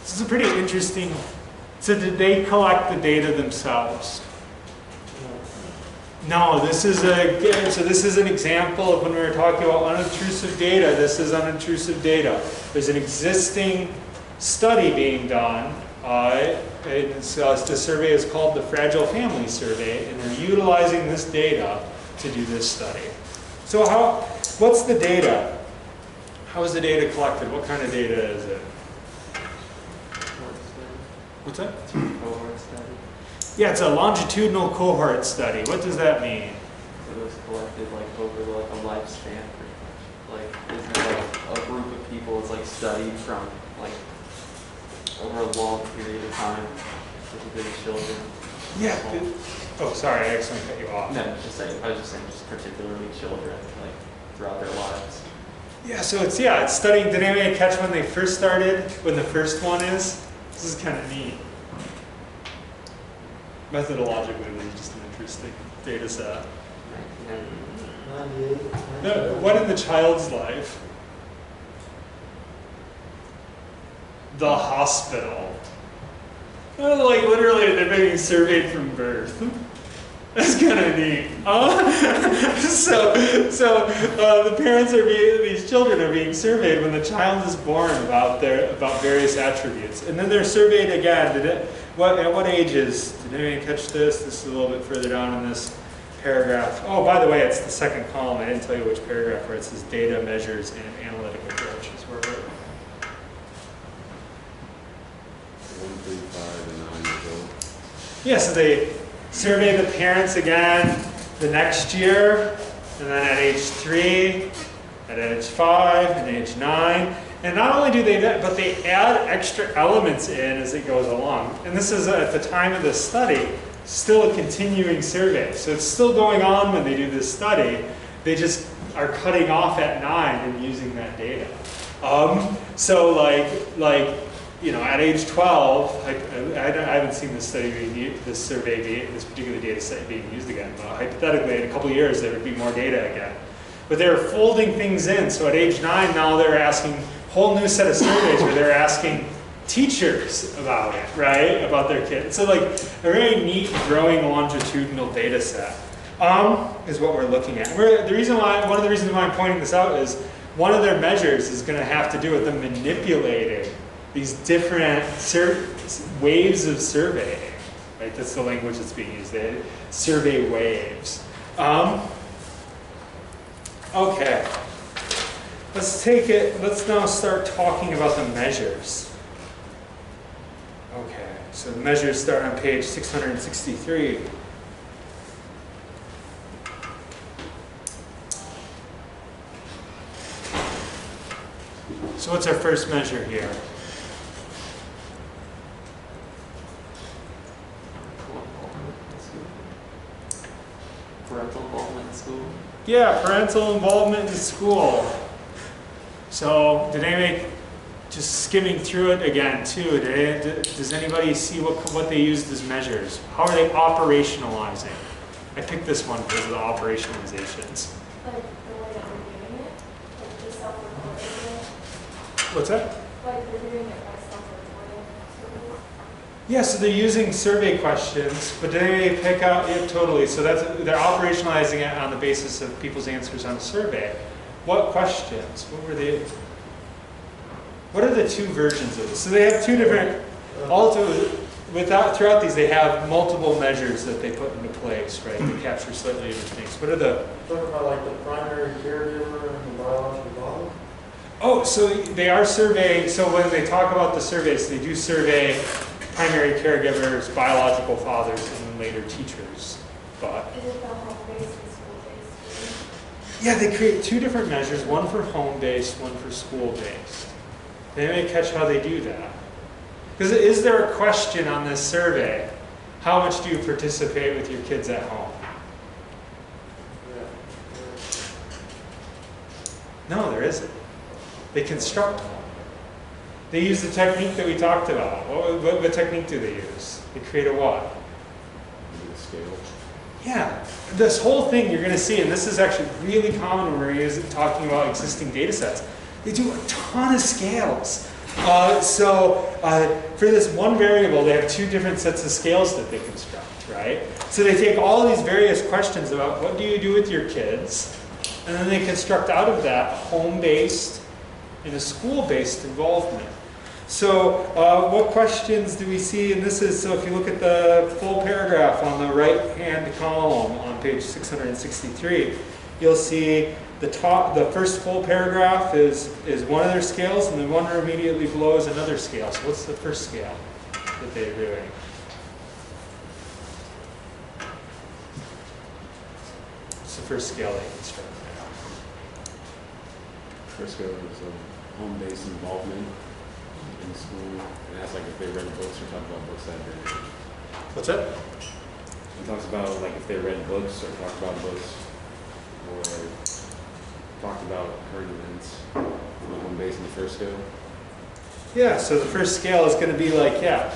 This is a pretty interesting, so did they collect the data themselves? No, this is an example of when we were talking about unobtrusive data. This is unobtrusive data. There's an existing study being done. The survey is called the Fragile Family Survey, and they're utilizing this data to do this study. So what's the data? How is the data collected? What kind of data is it? What's that? Cohort study. Yeah, it's a longitudinal cohort study. What does that mean? it was collected like over like a lifespan pretty much. Like, isn't it like a group of people is like studied from like over a long period of time with the children? Yeah. Oh, sorry, I accidentally cut you off. No, just saying, I was just saying just particularly children, like throughout their lives. Yeah, so it's studying. Did anybody catch when they first started, when the first one is? This is kind of neat. Methodologically, this is just an interesting data set. 98. What in the child's life? The hospital. Like literally, they're being surveyed from birth. That's kind of neat. So the parents are these children are being surveyed when the child is born about various attributes, and then they're surveyed again. At what ages? Did anyone catch this? This is a little bit further down in this paragraph. Oh, by the way, it's the second column. I didn't tell you which paragraph where it says data, measures, and analytical approaches. Where we're 1, 3, 5, and 9 years old. Yeah, so they survey the parents again the next year, and then at age 3, at age 5, and age 9. And not only do they that, but they add extra elements in as it goes along. And this is, at the time of this study, still a continuing survey. So it's still going on when they do this study. They just are cutting off at 9 and using that data. So at age 12, I haven't seen this study this particular data set being used again. But hypothetically, in a couple of years, there would be more data again. But they're folding things in. So at age 9, now they're asking a whole new set of surveys where they're asking teachers about it, right? About their kids. So like a very neat growing longitudinal data set is what we're looking at. One of the reasons why I'm pointing this out is one of their measures is going to have to do with them manipulating these different waves of surveying, right? That's the language that's being used. They survey waves. Okay. Let's now start talking about the measures. Okay, so the measures start on page 663. So what's our first measure here? Parental involvement in school. Yeah, parental involvement in school. So did anybody, just skimming through it again too, does anybody see what they used as measures? How are they operationalizing? I picked this one because of the operationalizations. Like the way that we're doing it, like the self-reporting. What's that? Like they're doing it by self-reporting. Yeah, so they're using survey questions, but did anybody pick out, yeah, totally. So they're operationalizing it on the basis of people's answers on a survey. What questions? What are the two versions of this? So they have two different, throughout these they have multiple measures that they put into place, right? They capture slightly different things. What are the... Talking about like the primary caregiver and the biological father? Oh, so they are surveying, so when they talk about the surveys, they do survey primary caregivers, biological fathers, and then later teachers. But Is it the home-based and school-based? yeah, they create two different measures, one for home-based, one for school-based. They may catch how they do that. Because is there a question on this survey? How much do you participate with your kids at home? No, there isn't. They construct one. They use the technique that we talked about. What technique do they use? They create a what? Scale. Yeah, this whole thing you're going to see, and this is actually really common when we're talking about existing data sets. They do a ton of scales. For this one variable, they have two different sets of scales that they construct, right? So they take all these various questions about what do you do with your kids, and then they construct out of that home-based and a school-based involvement. So what questions do we see? And this is, so if you look at the full paragraph on the right-hand column on page 663, you'll see the first full paragraph is one of their scales, and then one immediately below is another scale. So what's the first scale that they're doing? the first scale they constructed? First scale is home-based involvement in school, and that's like if they read books or talk about books that day. What's that? It talks about like if they read books or talk about books or talked about current events on the home-based in the first scale. Yeah, so the first scale is going to be like, yeah,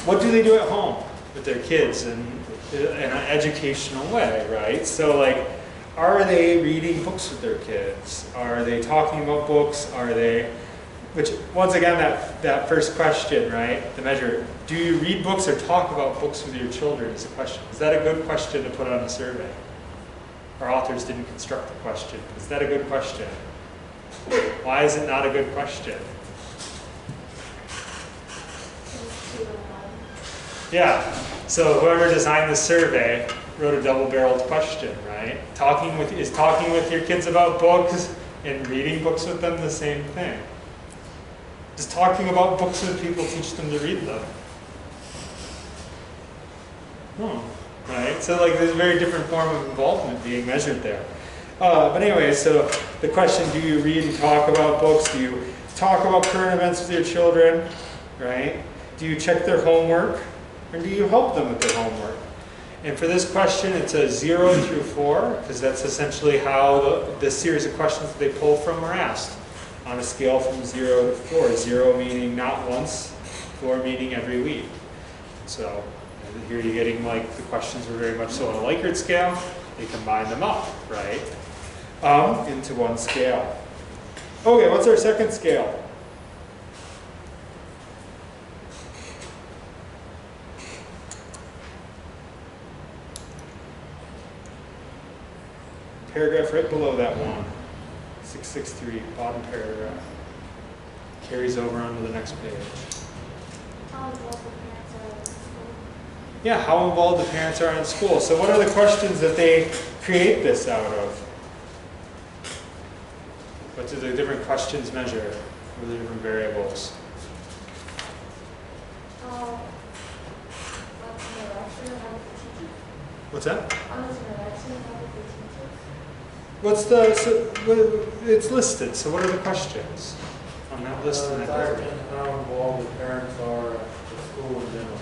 what do they do at home with their kids in an educational way, right? So like, are they reading books with their kids? Are they talking about books? Are they, which once again, that first question, right? The measure, do you read books or talk about books with your children is a question. Is that a good question to put on a survey? Our authors didn't construct the question. Is that a good question? Why is it not a good question? Yeah, so whoever designed the survey wrote a double-barreled question, right? Is talking with your kids about books and reading books with them the same thing? Does talking about books with people teach them to read them? No, right? So like there's a very different form of involvement being measured there. But anyway, so the question, do you read and talk about books? Do you talk about current events with your children, right? Do you check their homework? Or do you help them with their homework? And for this question, it's a 0 through 4, because that's essentially how the series of questions that they pull from are asked on a scale from 0 to 4. 0 meaning not once, 4 meaning every week. So here you're getting like the questions were very much so on a Likert scale. They combine them up, right, into one scale. Okay, what's our second scale? Paragraph right below that one, 663, bottom paragraph. Carries over onto the next page. How involved the parents are in school? Yeah, how involved the parents are in school. So what are the questions that they create this out of? What do the different questions measure? What are the different variables? What's an election and how with the teachers? What's that? What's an election and how with the teachers? It's listed, so what are the questions on that list in that It's paragraph? asking how involved the parents are at the school in general,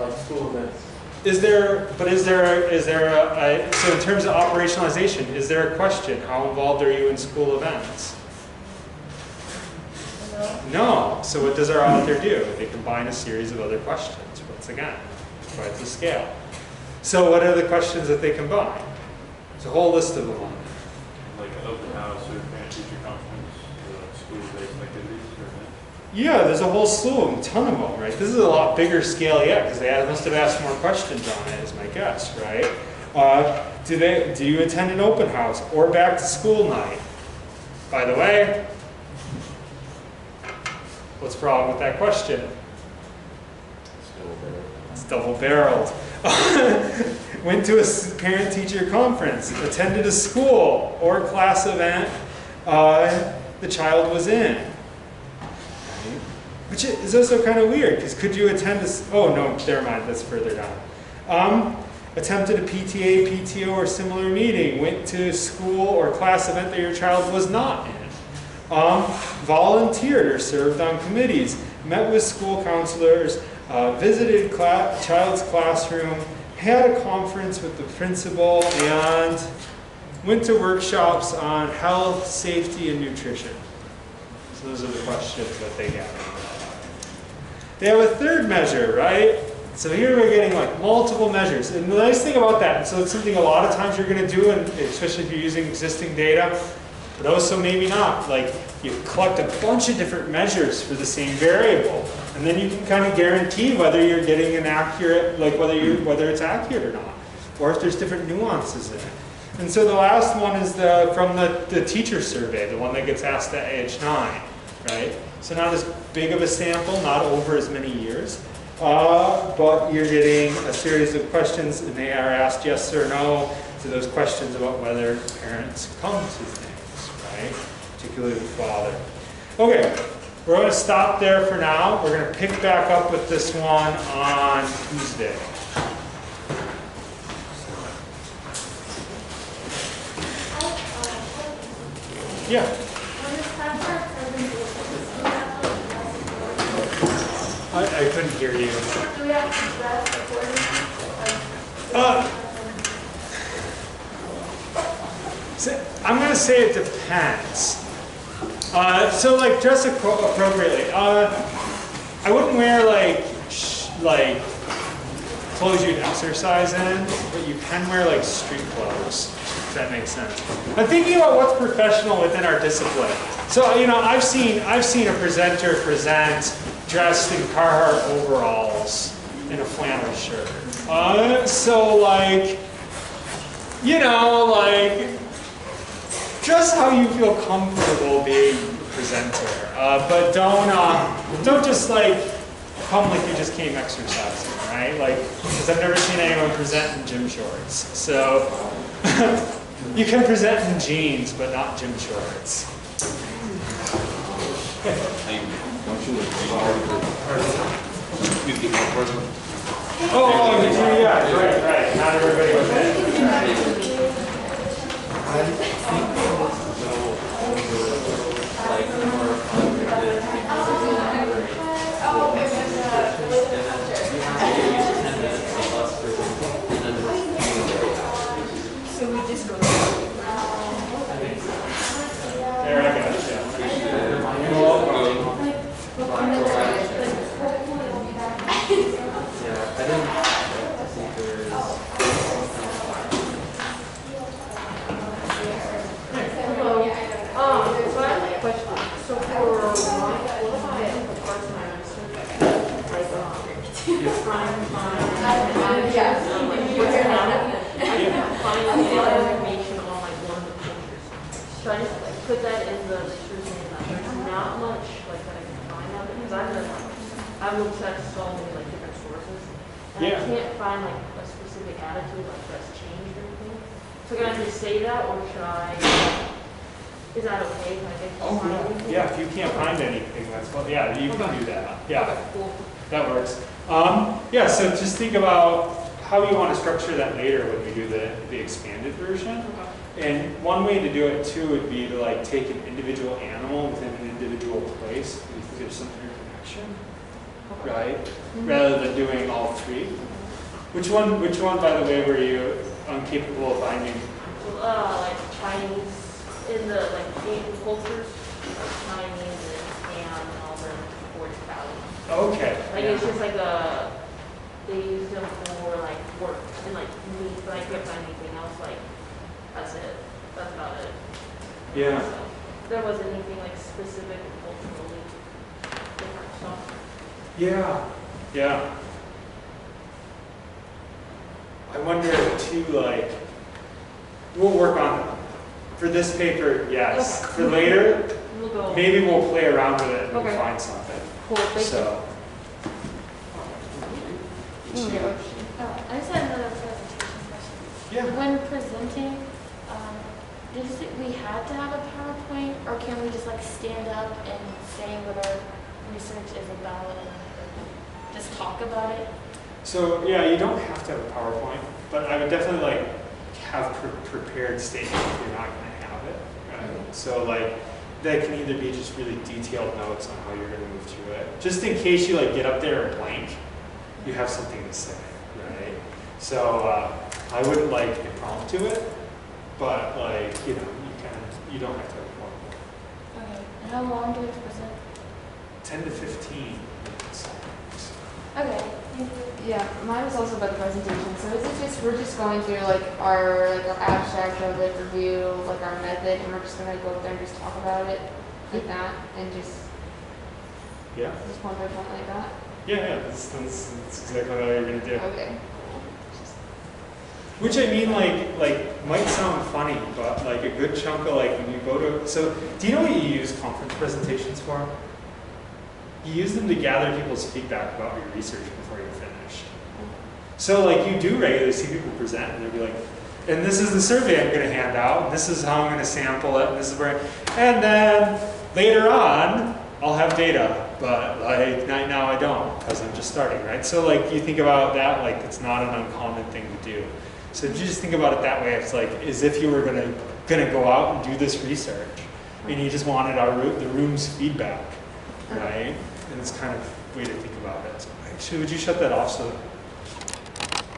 like school events. Is there so in terms of operationalization, is there a question, how involved are you in school events? No. So what does our author do? They combine a series of other questions, once again, provides the scale. So what are the questions that they combine? There's a whole list of them. Like an open house or parent-teacher conference, school-based activities or events? Yeah, there's a whole slew of them, ton of them, right? This is a lot bigger scale yet, because they must have asked more questions on it, is my guess, right? Do you attend an open house or back to school night? By the way, what's the problem with that question? It's double-barreled. Went to a parent-teacher conference, attended a school or class event the child was in. Which is also kind of weird, because could you attend oh no, never mind, that's further down. Attempted a PTA, PTO, or similar meeting, went to school or class event that your child was not in. Volunteered or served on committees, met with school counselors, visited child's classroom, had a conference with the principal, and went to workshops on health, safety, and nutrition. So those are the questions that they have. They have a third measure, right? So here we're getting like multiple measures. And the nice thing about that, so it's something a lot of times you're going to do, and especially if you're using existing data, but also maybe not. Like you collect a bunch of different measures for the same variable. And then you can kind of guarantee whether you're getting an accurate, like whether it's accurate or not, or if there's different nuances in it. And so the last one is from the teacher survey, the one that gets asked at age 9, right? So not as big of a sample, not over as many years, but you're getting a series of questions, and they are asked yes or no to those questions about whether parents come to things, right? Particularly the father. Okay. We're going to stop there for now. We're going to pick back up with this one on Tuesday. Yeah. When this time for our presentation, I couldn't hear you. do we have to dress accordingly? Uh, So I'm going to say it depends. So like dress appropriately. I wouldn't wear like clothes you'd exercise in, but you can wear like street clothes, if that makes sense. I'm thinking about what's professional within our discipline. So you know, I've seen a presenter present dressed in Carhartt overalls in a flannel shirt. So like, you know, like. Just how you feel comfortable being a presenter, but don't just like come like you just came exercising, right? Like, because I've never seen anyone present in gym shorts. So you can present in jeans, but not gym shorts. Don't you Yeah, right. Not everybody was in. So we just go. There, I got it. Yeah. You're welcome. Yeah, I didn't think there is. So I have a question. So for part-time research, like, prime time, I can't find any information on like one of the pages. Should I just like put that in the research name? There's not much like that I can find out because I've looked at so many like different sources, and Yeah. I can't find like a specific attitude like that's changed or anything. So can I just say that, or should I? Is that okay? Can I get Oh, yeah. If you can't find anything, that's well, yeah, you can do that. Yeah, Okay, cool. that works. Yeah, so just think about how you want to structure that later when we do the expanded version. Okay. And one way to do it too would be to like take an individual animal within an individual place and think there's some interconnection, right? Rather than doing all three. Which one, by the way, were you incapable of finding? Like Chinese in the like Asian cultures, like Chinese and ham and all the sports value. Okay. Like it's just like they use them for like work and like meat, but I can't find anything else. Like that's it. That's about it. Yeah. So there wasn't anything like specific culturally different stuff. Yeah. Yeah. I wonder too, like, we'll work on it. For this paper, yes. Okay. For later, We'll go. maybe we'll play around with it and Okay. find something. Cool. Thank you. So. I just had another presentation question. Yeah. When presenting, does we have to have a PowerPoint, or can we just like stand up and say what our research is about and just talk about it? So yeah, you don't have to have a PowerPoint, but I would definitely like have prepared statements if you're not going to have it. Right? So like that can either be just really detailed notes on how you're going to move through it, just in case you like get up there and blank, you have something to say, right? So I wouldn't like impromptu it, but like you don't have to have a PowerPoint. Okay. And how long do we have to present? 10 to 15 minutes. Okay. Thank you. Yeah, mine was also about the presentation. So is it just we're just going through like our abstract or like review of like our method, and we're just gonna go up there and just talk about it like that, and just Yeah. point by point like that? Yeah, that's exactly what you're gonna do. Okay. Which I mean, like might sound funny, but like a good chunk of like when you go to. So, do you know what you use conference presentations for? You use them to gather people's feedback about your research before you're finished. So, like you do regularly see people present, and they'll be like, "And this is the survey I'm going to hand out. And this is how I'm going to sample it. And this is where." And then later on, I'll have data, but like right now I don't because I'm just starting, right? So, like you think about that, like it's not an uncommon thing to do. So if you just think about it that way, it's like as if you were gonna go out and do this research, and you just wanted the room's feedback, right? And it's kind of way to think about it. So actually, would you shut that off so